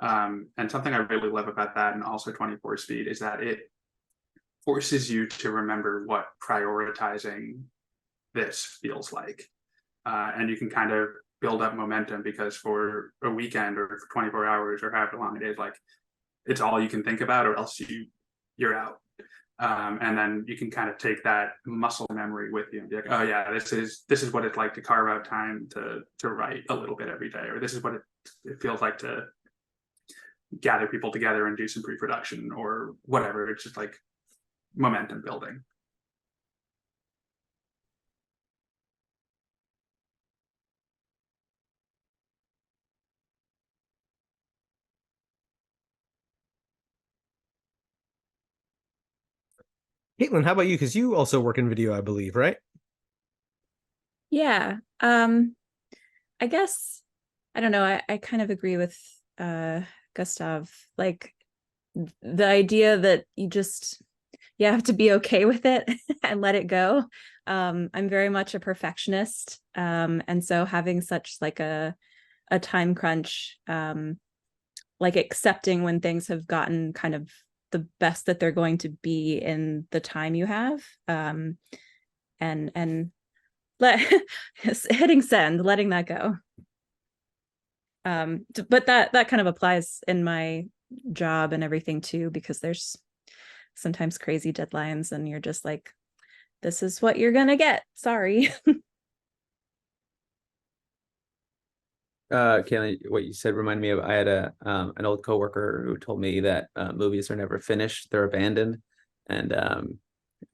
And something I really love about that, and also 24 speed, is that it forces you to remember what prioritizing this feels like. And you can kind of build up momentum, because for a weekend or for 24 hours or however long it is, like, it's all you can think about, or else you're out. And then you can kind of take that muscle memory with you and be like, oh yeah, this is what it's like to carve out time to write a little bit every day, or this is what it feels like to gather people together and do some pre-production or whatever. It's just like momentum building. Caitlin, how about you? Because you also work in video, I believe, right? Yeah. I guess, I don't know, I kind of agree with Gustav. Like, the idea that you have to be okay with it and let it go. I'm very much a perfectionist. And so having such like a time crunch, like accepting when things have gotten kind of the best that they're going to be in the time you have, and hitting send, letting that go. But that kind of applies in my job and everything too, because there's sometimes crazy deadlines and you're just like, this is what you're gonna get, sorry. Kaylee, what you said reminded me of, I had an old coworker who told me that movies are never finished, they're abandoned. And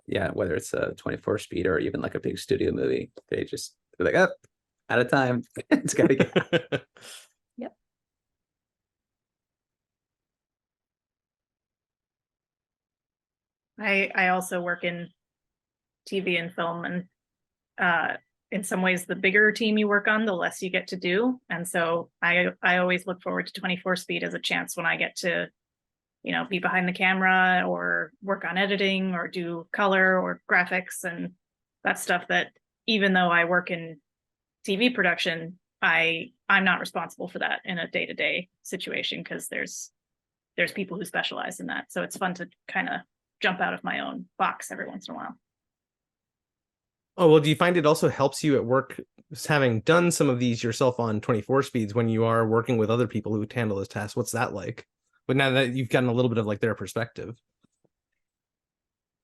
yeah, whether it's a 24 speed or even like a big studio movie, they're like, oh, out of time. It's gotta go. Yep. I also work in TV and film, and in some ways, the bigger team you work on, the less you get to do. And so I always look forward to 24 speed as a chance when I get to, be behind the camera or work on editing or do color or graphics, and that stuff that, even though I work in TV production, I'm not responsible for that in a day-to-day situation, because there's people who specialize in that. So it's fun to kind of jump out of my own box every once in a while. Oh, well, do you find it also helps you at work, having done some of these yourself on 24 speeds, when you are working with other people who handle this task? What's that like? But now that you've gotten a little bit of like their perspective.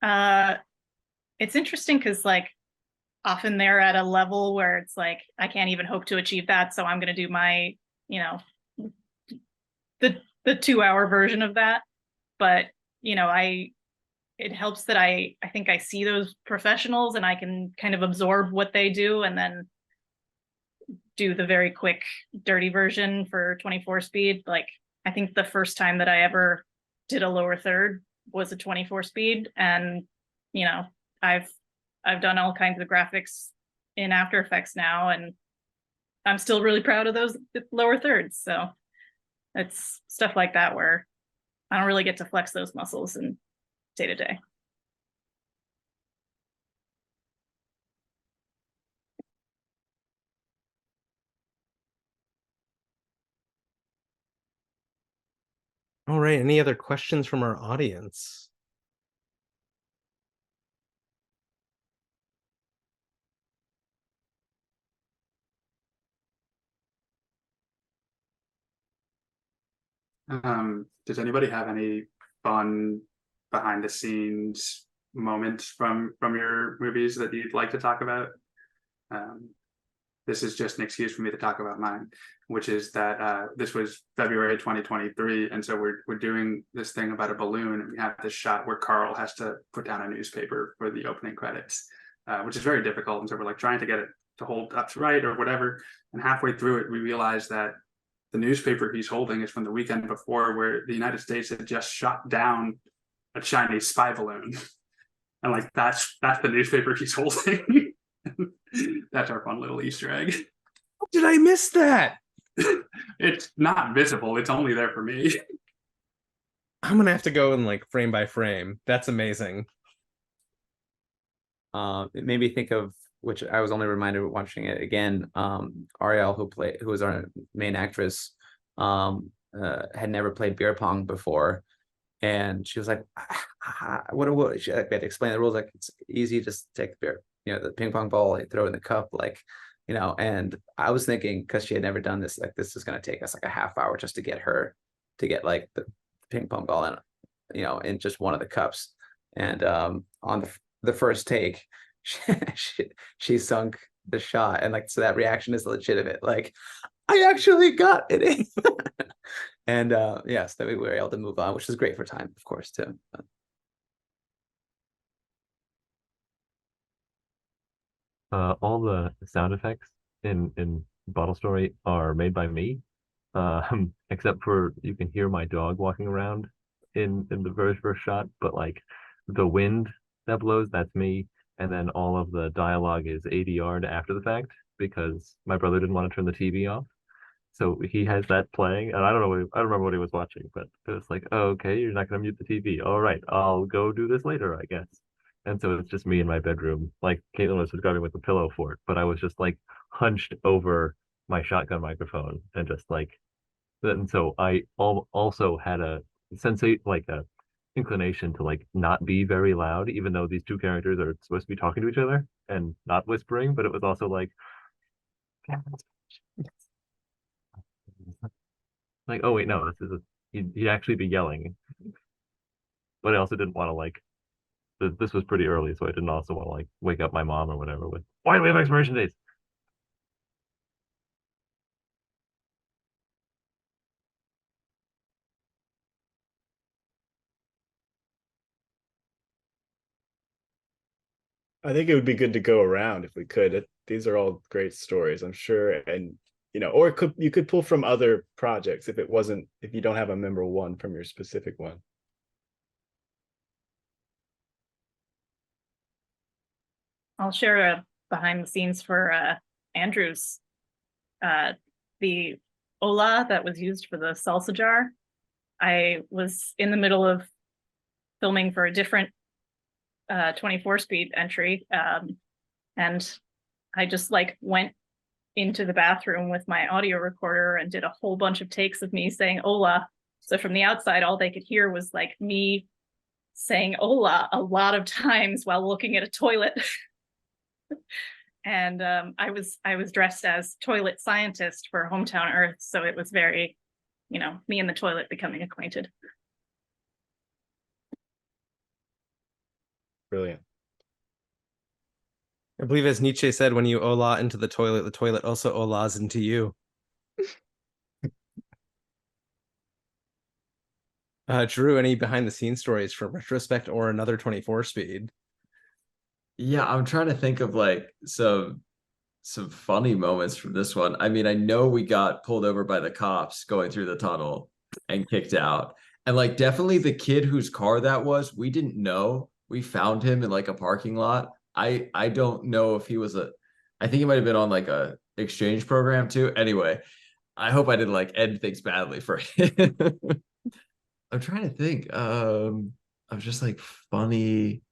It's interesting because, like, often they're at a level where it's like, I can't even hope to achieve that, so I'm going to do my, the 2-hour version of that. But it helps that I think I see those professionals and I can kind of absorb what they do and then do the very quick, dirty version for 24 speed. Like, I think the first time that I ever did a lower third was a 24 speed. And, I've done all kinds of graphics in After Effects now, and I'm still really proud of those lower thirds. So it's stuff like that where I don't really get to flex those muscles in day to day. All right. Any other questions from our audience? Does anybody have any fun behind the scenes moments from your movies that you'd like to talk about? This is just an excuse for me to talk about mine, which is that this was February 2023, and so we're doing this thing about a balloon, and we have this shot where Carl has to put down a newspaper for the opening credits, which is very difficult. And so we're like trying to get it to hold upright or whatever, and halfway through it, we realize that the newspaper he's holding is from the weekend before, where the United States had just shot down a Chinese spy balloon, and like that's the newspaper he's holding. That's our fun little Easter egg. How did I miss that? It's not visible. It's only there for me. I'm gonna have to go in like frame by frame. That's amazing. It made me think of, which I was only reminded of watching it again. Ariel, who was our main actress, had never played beer pong before, and she was like, "What?" She had to explain the rules. Like, it's easy, just take the beer, the ping pong ball, like, throw it in the cup, like, And I was thinking, because she had never done this, like, this is going to take us like a half hour just to get her to get like the ping pong ball in just one of the cups. And on the first take, she sunk the shot, and like, so that reaction is legitimate. Like, I actually got it in. And yes, that we were able to move on, which is great for time, of course, too. All the sound effects in Bottle Story are made by me, except for you can hear my dog walking around in the very first shot, but like the wind that blows, that's me, and then all of the dialogue is ADR'd after the fact because my brother didn't want to turn the TV off, so he has that playing, and I don't remember what he was watching, but it was like, oh, okay, you're not going to mute the TV. All right, I'll go do this later, I guess. And so it's just me in my bedroom. Like Caitlin was describing with the pillow fort, but I was just like hunched over my shotgun microphone and just like, and so I also had a like a inclination to like not be very loud, even though these two characters are supposed to be talking to each other and not whispering. But it was also like, oh wait, no, this is he'd actually be yelling. But I also didn't want to like. This was pretty early, so I didn't also want to like wake up my mom or whatever with, why do we have expiration dates? I think it would be good to go around if we could. These are all great stories, I'm sure, and or you could pull from other projects if you don't have a memorable one from your specific one. I'll share a behind the scenes for Andrew's, the Ola that was used for the salsa jar. I was in the middle of filming for a different 24-speed entry, and I just like went into the bathroom with my audio recorder and did a whole bunch of takes of me saying Ola. So from the outside, all they could hear was like me saying Ola a lot of times while looking at a toilet. And I was dressed as toilet scientist for Hometown Earth, so it was very, me and the toilet becoming acquainted. Brilliant. I believe, as Nietzsche said, when you Ola into the toilet also Olas into you. Drew, any behind the scenes stories from Retrospect or another 24 speed? Yeah, I'm trying to think of like some funny moments from this one. I mean, I know we got pulled over by the cops going through the tunnel and kicked out. And like definitely the kid whose car that was, we didn't know. We found him in like a parking lot. I don't know if he was I think he might have been on like a exchange program too. Anyway, I hope I didn't like end things badly for him. I'm trying to think of just like funny.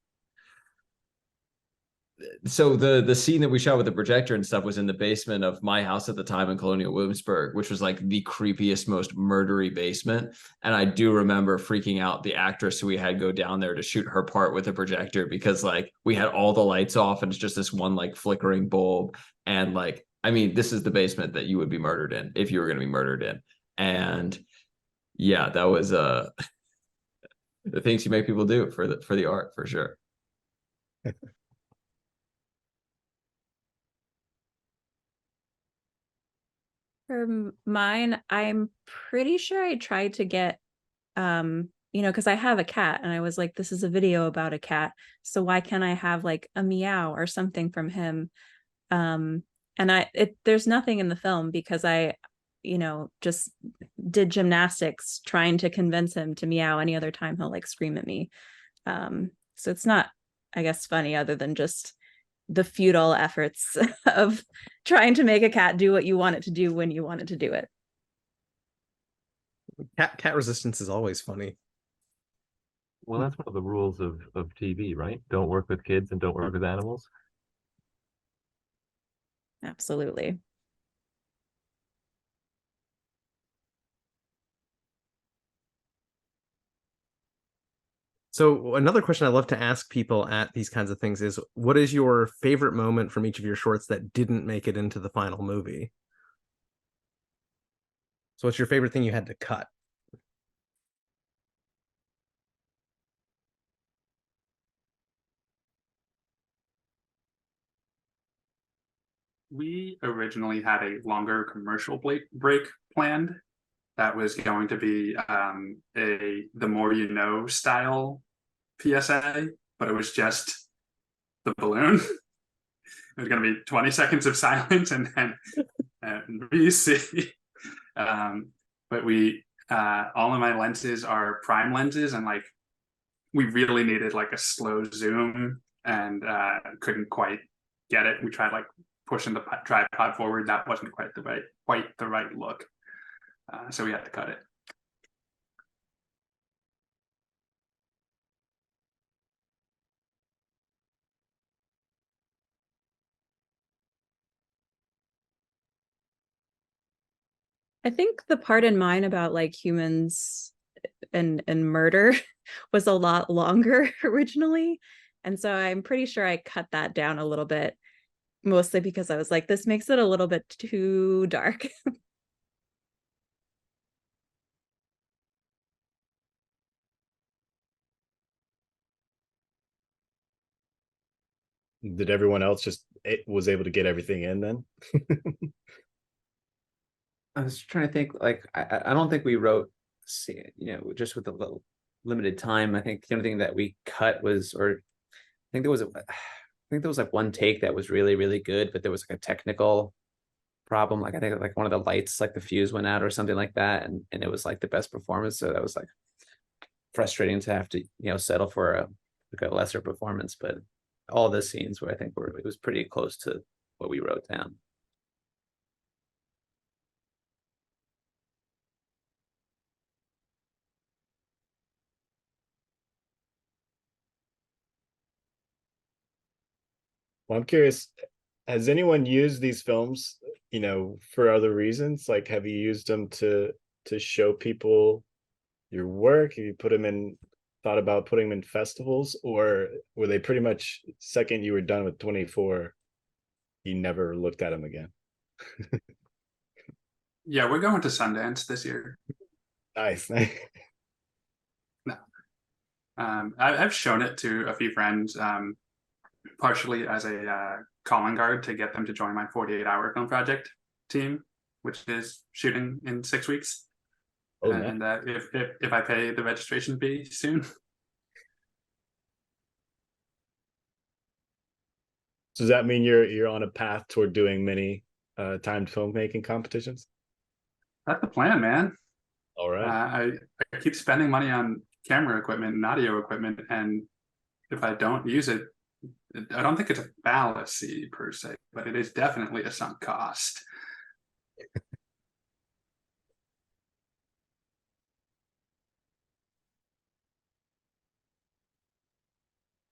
So the scene that we shot with the projector and stuff was in the basement of my house at the time in Colonial Williamsburg, which was like the creepiest, most murdery basement. And I do remember freaking out the actress who we had go down there to shoot her part with a projector, because like we had all the lights off and it's just this one like flickering bulb. And like, I mean, this is the basement that you would be murdered in if you were going to be murdered in. And yeah, that was the things you make people do for the art, for sure. For mine, I'm pretty sure I tried to get, because I have a cat and I was like, this is a video about a cat. So why can't I have like a meow or something from him? And there's nothing in the film because I, just did gymnastics trying to convince him to meow. Any other time he'll like scream at me. So it's not, I guess, funny other than just the futile efforts of trying to make a cat do what you want it to do when you want it to do it. Cat resistance is always funny. Well, that's one of the rules of TV, right? Don't work with kids and don't work with animals. Absolutely. So another question I love to ask people at these kinds of things is, what is your favorite moment from each of your shorts that didn't make it into the final movie? So what's your favorite thing you had to cut? We originally had a longer commercial break planned that was going to be the more you know style PSA, but it was just the balloon. It was going to be 20 seconds of silence and then VC. But we all of my lenses are prime lenses, and like we really needed like a slow zoom and couldn't quite get it. We tried like pushing the tripod forward. That wasn't quite the right look. So we had to cut it. I think the part in mine about like humans and murder was a lot longer originally. And so I'm pretty sure I cut that down a little bit, mostly because I was like, this makes it a little bit too dark. Did everyone else was able to get everything in then? I was trying to think, like, I don't think we wrote, just with the limited time. I think the only thing that we cut was, I think there was like one take that was really, really good, but there was like a technical problem. Like I think like one of the lights, like the fuse went out or something like that. And it was like the best performance. So that was like frustrating to have to, settle for a lesser performance, but all the scenes where it was pretty close to what we wrote down. Well, I'm curious, has anyone used these films, for other reasons? Like, have you used them to show people your work? Have you thought about putting them in festivals, or were they pretty much second you were done with 24, you never looked at them again? Yeah, we're going to Sundance this year. Nice. No. I've shown it to a few friends, partially as a calling card to get them to join my 48-hour film project team, which is shooting in 6 weeks. Oh, and if I pay the registration fee soon. So does that mean you're on a path toward doing many timed filmmaking competitions? That's the plan, man. All right. I keep spending money on camera equipment and audio equipment, and if I don't use it, I don't think it's a fallacy per se, but it is definitely a sunk cost.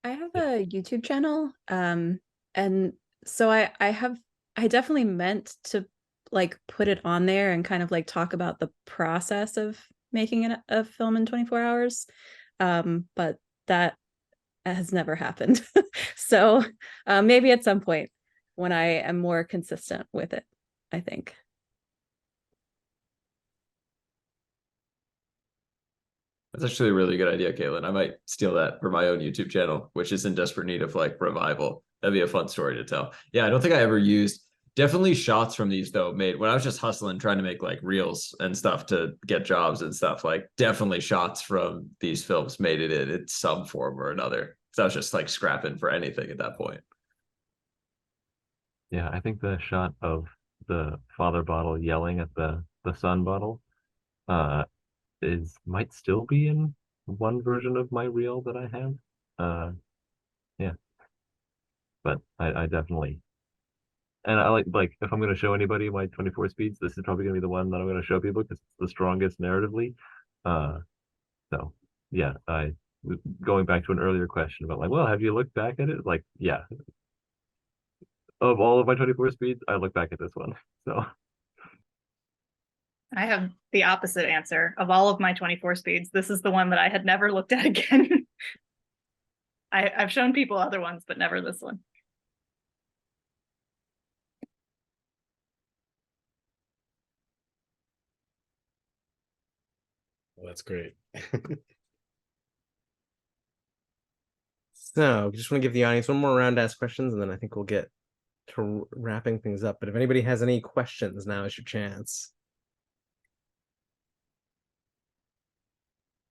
I have a YouTube channel, and so I definitely meant to like put it on there and kind of like talk about the process of making a film in 24 hours. But that has never happened. So maybe at some point when I am more consistent with it, I think. That's actually a really good idea, Caitlin. I might steal that for my own YouTube channel, which is in desperate need of like revival. That'd be a fun story to tell. Yeah, I don't think I ever used definitely shots from these though made when I was just hustling trying to make like reels and stuff to get jobs and stuff. Like definitely shots from these films made it in some form or another. So I was just like scrapping for anything at that point. Yeah, I think the shot of the father bottle yelling at the son bottle uh might still be in one version of my reel that I have. Yeah. But I definitely, and I like if I'm gonna show anybody my 24 speeds, this is probably gonna be the one that I'm gonna show people because it's the strongest narratively. Uh so yeah, going back to an earlier question about like, well, have you looked back at it? Like, yeah. Of all of my 24 speeds, I look back at this one. So I have the opposite answer. Of all of my 24 speeds, this is the one that I had never looked at again. I've shown people other ones, but never this one. Well, that's great. So just want to give the audience one more round to ask questions, and then I think we'll get to wrapping things up. But if anybody has any questions, now is your chance.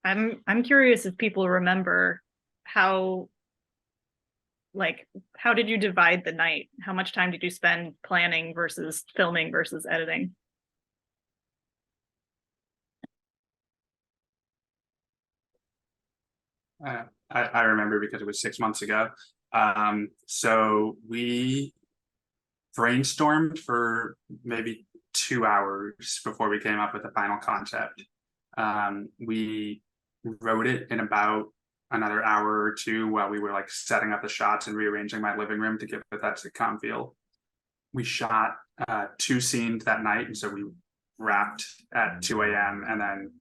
I'm curious if people remember how did you divide the night? How much time did you spend planning versus filming versus editing? I remember because it was 6 months ago. So we brainstormed for maybe 2 hours before we came up with the final concept. We wrote it in about another hour or two while we were like setting up the shots and rearranging my living room to give it that sitcom feel. We shot 2 scenes that night, and so we wrapped at 2 a.m. and then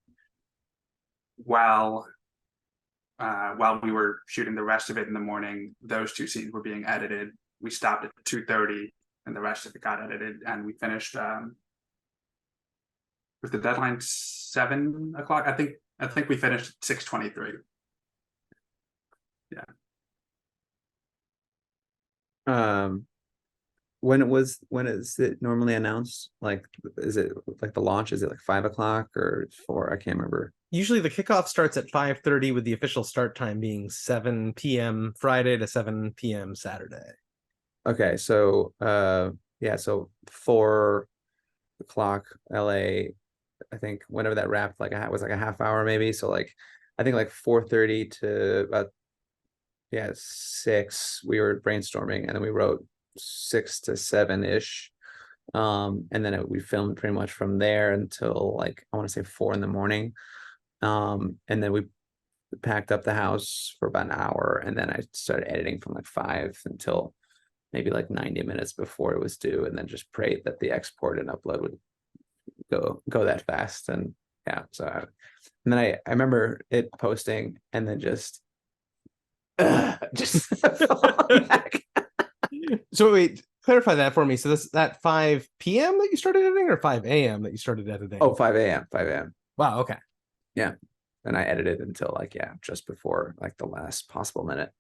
while we were shooting the rest of it in the morning, those 2 scenes were being edited. We stopped at 2:30 and the rest of it got edited, and we finished with the deadline 7 o'clock. I think we finished at 6:23. Yeah. When is it normally announced? Like, is it like the launch? Is it like 5 o'clock or 4? I can't remember. Usually the kickoff starts at 5:30 with the official start time being 7 p.m. Friday to 7 p.m. Saturday. Okay, so yeah, so 4 o'clock LA, I think whenever that wrapped, like it was like a half hour maybe. So like I think like 4:30 to about 6 we were brainstorming, and then we wrote 6 to 7-ish. And then we filmed pretty much from there until like I want to say 4 in the morning. And then we packed up the house for about an hour, and then I started editing from like 5 until maybe like 90 minutes before it was due, and then just prayed that the export and upload would go that fast. And yeah, so and then I remember it posting and then just back. So wait, clarify that for me. So that 5 p.m. that you started editing, or 5 a.m. that you started editing? Oh, 5 a.m. 5 a.m. Wow, okay. Yeah. And I edited until like, yeah, just before like the last possible minute.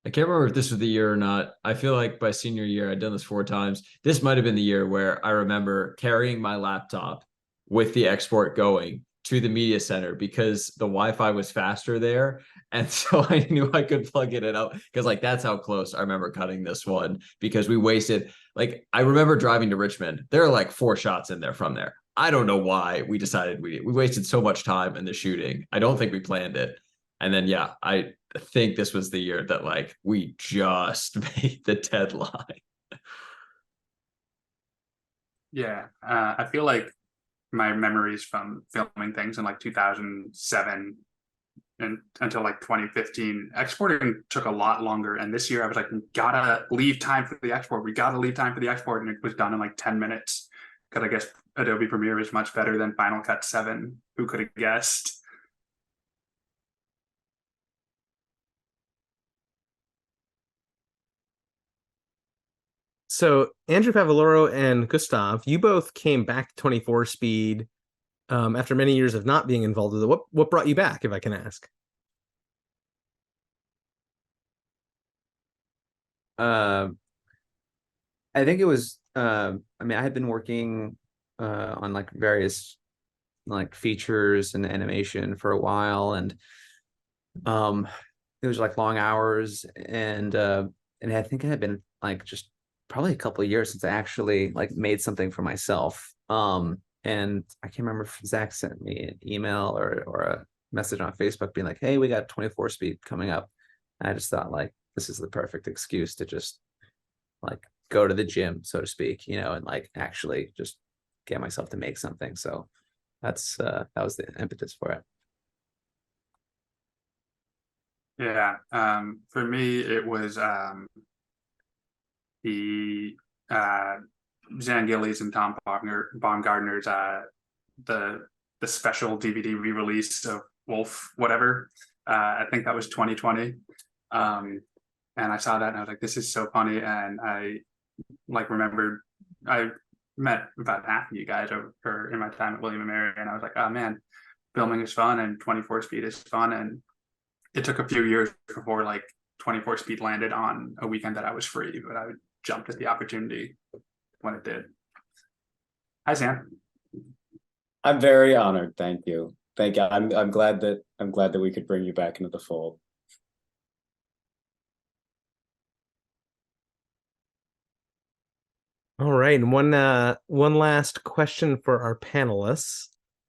I can't remember if this was the year or not. I feel like by senior year, I'd done this 4 times. This might have been the year where I remember carrying my laptop with the export going to the media center because the Wi-Fi was faster there. And so I knew I could plug it out because like that's how close I remember cutting this one, because we wasted, like, I remember driving to Richmond. There are like 4 shots in there from there. I don't know why we decided we wasted so much time in the shooting. I don't think we planned it. And then yeah, I think this was the year that like we just made the deadline. Yeah, I feel like my memories from filming things in like 2007 and until like 2015, exporting took a lot longer. And this year I was like, we gotta leave time for the export. We gotta leave time for the export. And it was done in like 10 minutes. Because I guess Adobe Premiere is much better than Final Cut 7. Who could have guessed? So Andrew Favaloro and Gustav, you both came back to 24 speed after many years of not being involved with it. What brought you back, if I can ask? I think it was I mean, I had been working on like various like features and animation for a while, and it was like long hours, and I think it had been like just probably a couple of years since I actually like made something for myself. And I can't remember if Zach sent me an email or a message on Facebook being like, hey, we got 24 speed coming up. And I just thought like this is the perfect excuse to just like go to the gym, so to speak, you know, and like actually just get myself to make something. So that was the impetus for it. Yeah, for me, it was the Zan Gillies and Tom Baumgartner's the special DVD re-release of Wolf, whatever. I think that was 2020. And I saw that and I was like, this is so funny. And I like remembered I met about half of you guys over in my time at William and Mary, and I was like, oh man, filming is fun and 24 speed is fun. And it took a few years before like 24 speed landed on a weekend that I was free, but I jumped at the opportunity when it did. Hi, Sam. I'm very honored. Thank you. Thank you. I'm glad that we could bring you back into the fold. All right, and one last question for our panelists,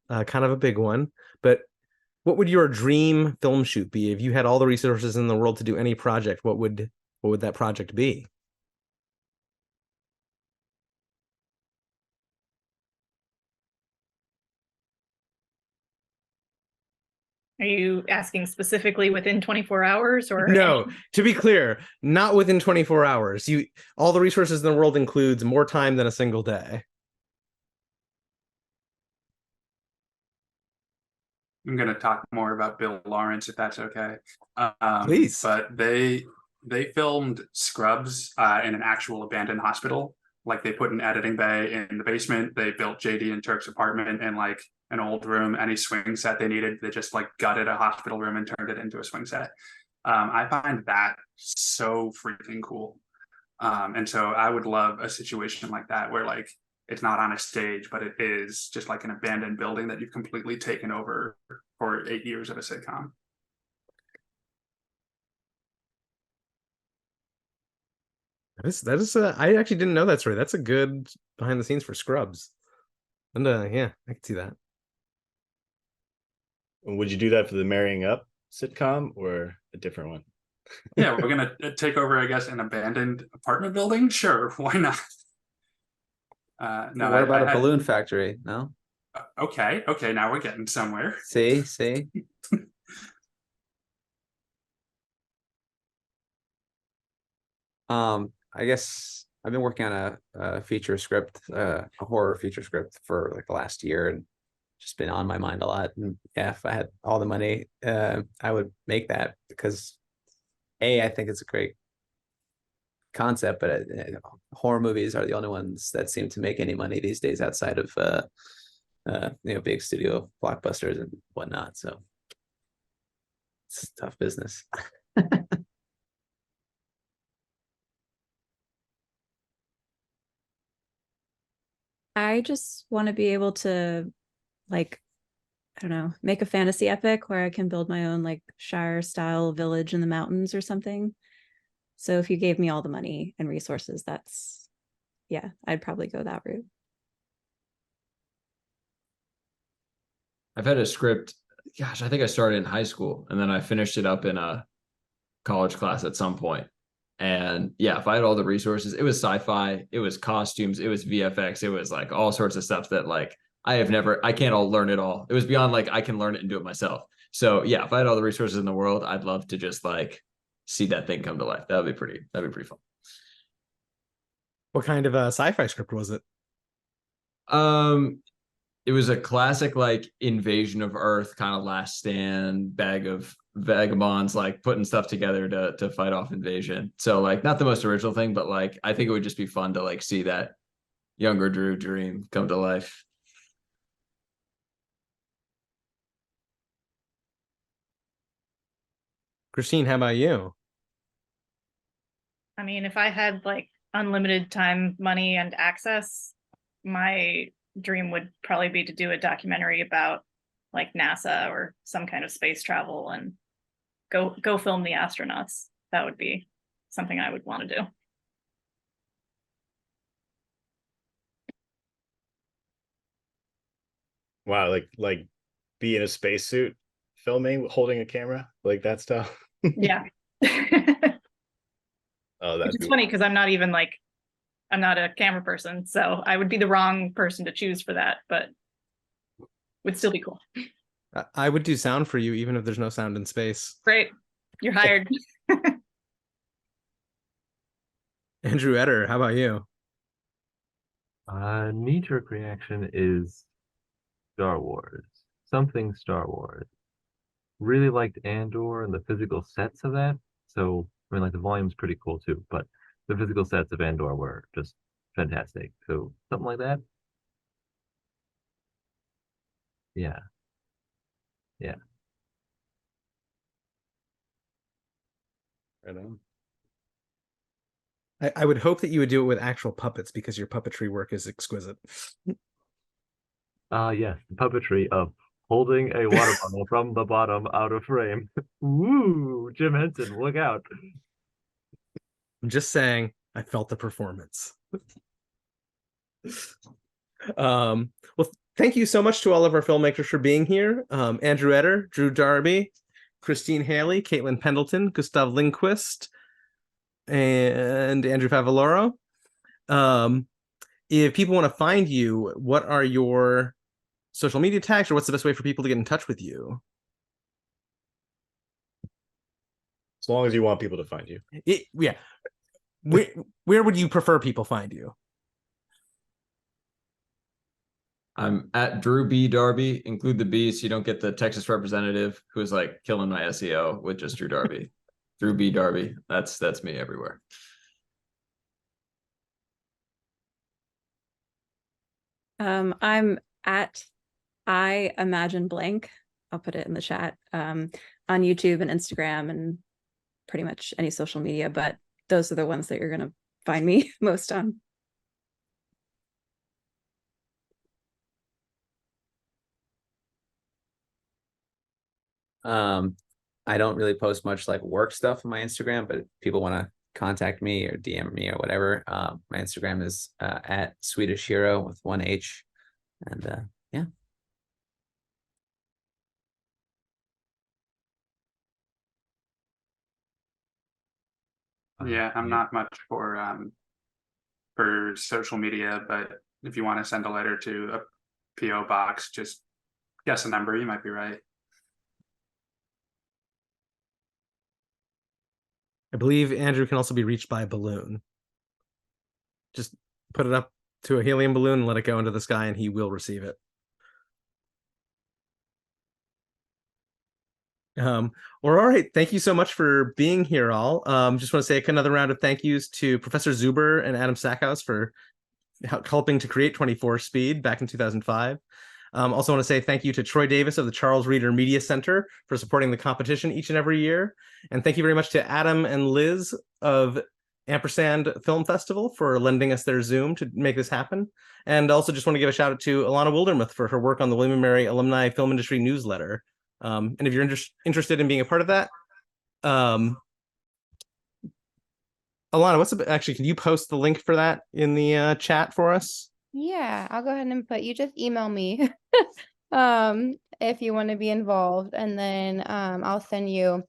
kind of a big one, but what would your dream film shoot be if you had all the resources in the world to do any project? What would that project be? Are you asking specifically within 24 hours or? No, to be clear, not within 24 hours. All the resources in the world includes more time than a single day. I'm going to talk more about Bill Lawrence if that's okay. Please. But they filmed Scrubs in an actual abandoned hospital. Like they put an editing bay in the basement. They built JD and Turk's apartment in like an old room. Any swing set they needed, they just like gutted a hospital room and turned it into a swing set. I find that so freaking cool. And so I would love a situation like that where like it's not on a stage, but it is just like an abandoned building that you've completely taken over for 8 years of a sitcom. That is I actually didn't know that story. That's a good behind the scenes for Scrubs. And yeah, I can see that. Would you do that for the Marrying Up sitcom or a different one? Yeah, we're gonna take over, I guess, an abandoned apartment building. Sure, why not? No, what about a balloon factory? No. Okay, now we're getting somewhere. See. I guess I've been working on a feature script, a horror feature script for like the last year, and just been on my mind a lot. And yeah, if I had all the money, I would make that because I think it's a great concept, but horror movies are the only ones that seem to make any money these days outside of big studio blockbusters and whatnot. So it's tough business. I just want to be able to, like, I don't know, make a fantasy epic where I can build my own like Shire style village in the mountains or something. So if you gave me all the money and resources, I'd probably go that route. I've had a script, gosh, I think I started in high school and then I finished it up in a college class at some point. And yeah, if I had all the resources, it was sci-fi, it was costumes, it was VFX, it was like all sorts of stuff that like I can't all learn it all. It was beyond like I can learn it and do it myself. So yeah, if I had all the resources in the world, I'd love to just like see that thing come to life. That'd be pretty fun. What kind of a sci-fi script was it? It was a classic like invasion of Earth kind of last stand, bag of vagabonds like putting stuff together to fight off invasion. So like not the most original thing, but like I think it would just be fun to like see that younger Drew dream come to life. Christine, how about you? I mean, if I had like unlimited time, money, and access, my dream would probably be to do a documentary about like NASA or some kind of space travel and go film the astronauts. That would be something I would want to do. Wow, like be in a spacesuit filming, holding a camera, like that stuff. Yeah. Oh, Which that'd is be funny because I'm not a camera person, so I would be the wrong person to choose for that, but would still be cool. I would do sound for you even if there's no sound in space. Great. You're hired. Andrew Eder, how about you? Knee-jerk reaction is Star Wars. Something Star Wars. Really liked Andor and the physical sets of that. So, I mean, like the volume's pretty cool too, but the physical sets of Andor were just fantastic. So, something like that. Yeah. Yeah. right on. I would hope that you would do it with actual puppets because your puppetry work is exquisite. Yes, the puppetry of holding a water bottle from the bottom out of frame. Woo! Jim Henson, look out. I'm just saying, I felt the performance. Well, thank you so much to all of our filmmakers for being here. Andrew Eder, Drew Darby, Christine Haley, Caitlin Pendleton, Gustav Lindquist, and Andrew Favaloro. If people want to find you, what are your social media tags, or what's the best way for people to get in touch with you? As long as you want people to find you. Yeah. Where would you prefer people find you? I'm at Drew B Darby. Include the B so you don't get the Texas representative who's like killing my SEO with just Drew Darby. Drew B Darby. That's me everywhere. I'm at I Imagine Blank. I'll put it in the chat on YouTube and Instagram and pretty much any social media, but those are the ones that you're going to find me most on. I don't really post much like work stuff on my Instagram, but if people want to contact me or DM me or whatever, my Instagram is at Swedish Hero with 1H. And yeah. Yeah, I'm not much for social media, but if you want to send a letter to a PO box, just guess a number, you might be right. I believe Andrew can also be reached by a balloon. Just put it up to a helium balloon and let it go into the sky, and he will receive it. Well, all right. Thank you so much for being here, all. Just want to say another round of thank yous to Professor Zuber and Adam Sackhouse for helping to create 24 Speed back in 2005. Also want to say thank you to Troy Davis of the Charles Reader Media Center for supporting the competition each and every year. And thank you very much to Adam and Liz of Ampersand Film Festival for lending us their Zoom to make this happen. And also just want to give a shout out to Alana Wildermuth for her work on the William & Mary Alumni Film Industry newsletter. And if you're interested in being a part of that, Alana, actually, can you post the link for that in the chat for us? Yeah, I'll go ahead and put, you just email me if you want to be involved. And then I'll send you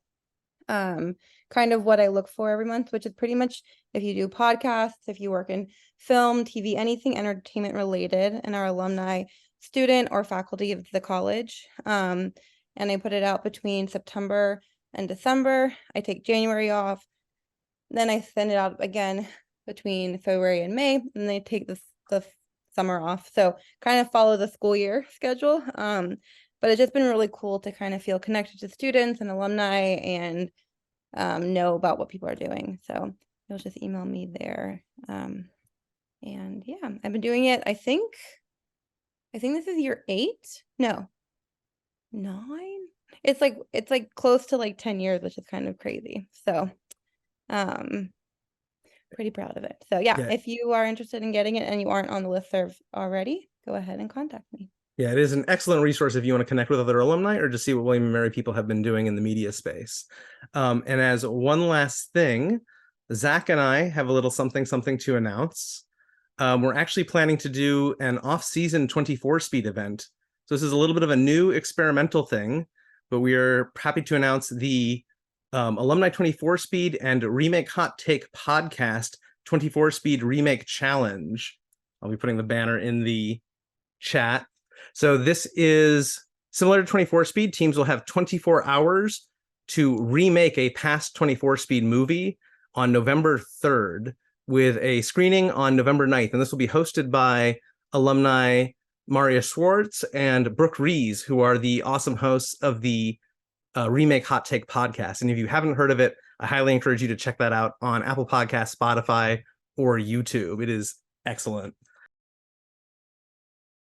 kind of what I look for every month, which is pretty much if you do podcasts, if you work in film, TV, anything entertainment related, and are alumni, student, or faculty of the college. And I put it out between September and December. I take January off. Then I send it out again between February and May, and then I take the summer off. So kind of follow the school year schedule. But it's just been really cool to kind of feel connected to students and alumni and know about what people are doing. So you'll just email me there. And yeah, I've been doing it. I think this is year 8. No, 9. It's like close to like 10 years, which is kind of crazy. So pretty proud of it. So yeah, if you are interested in getting it and you aren't on the listserv already, go ahead and contact me. Yeah, it is an excellent resource if you want to connect with other alumni or just see what William & Mary people have been doing in the media space. And as one last thing, Zach and I have a little something to announce. We're actually planning to do an off-season 24-speed event. So this is a little bit of a new experimental thing, but we are happy to announce the Alumni 24-speed and Remake Hot Take podcast 24-speed remake challenge. I'll be putting the banner in the chat. So this is similar to 24-speed. Teams will have 24 hours to remake a past 24-speed movie on November 3rd with a screening on November 9th. And this will be hosted by alumni Maria Schwartz and Brooke Rees, who are the awesome hosts of the Remake Hot Take podcast. And if you haven't heard of it, I highly encourage you to check that out on Apple Podcasts, Spotify, or YouTube. It is excellent.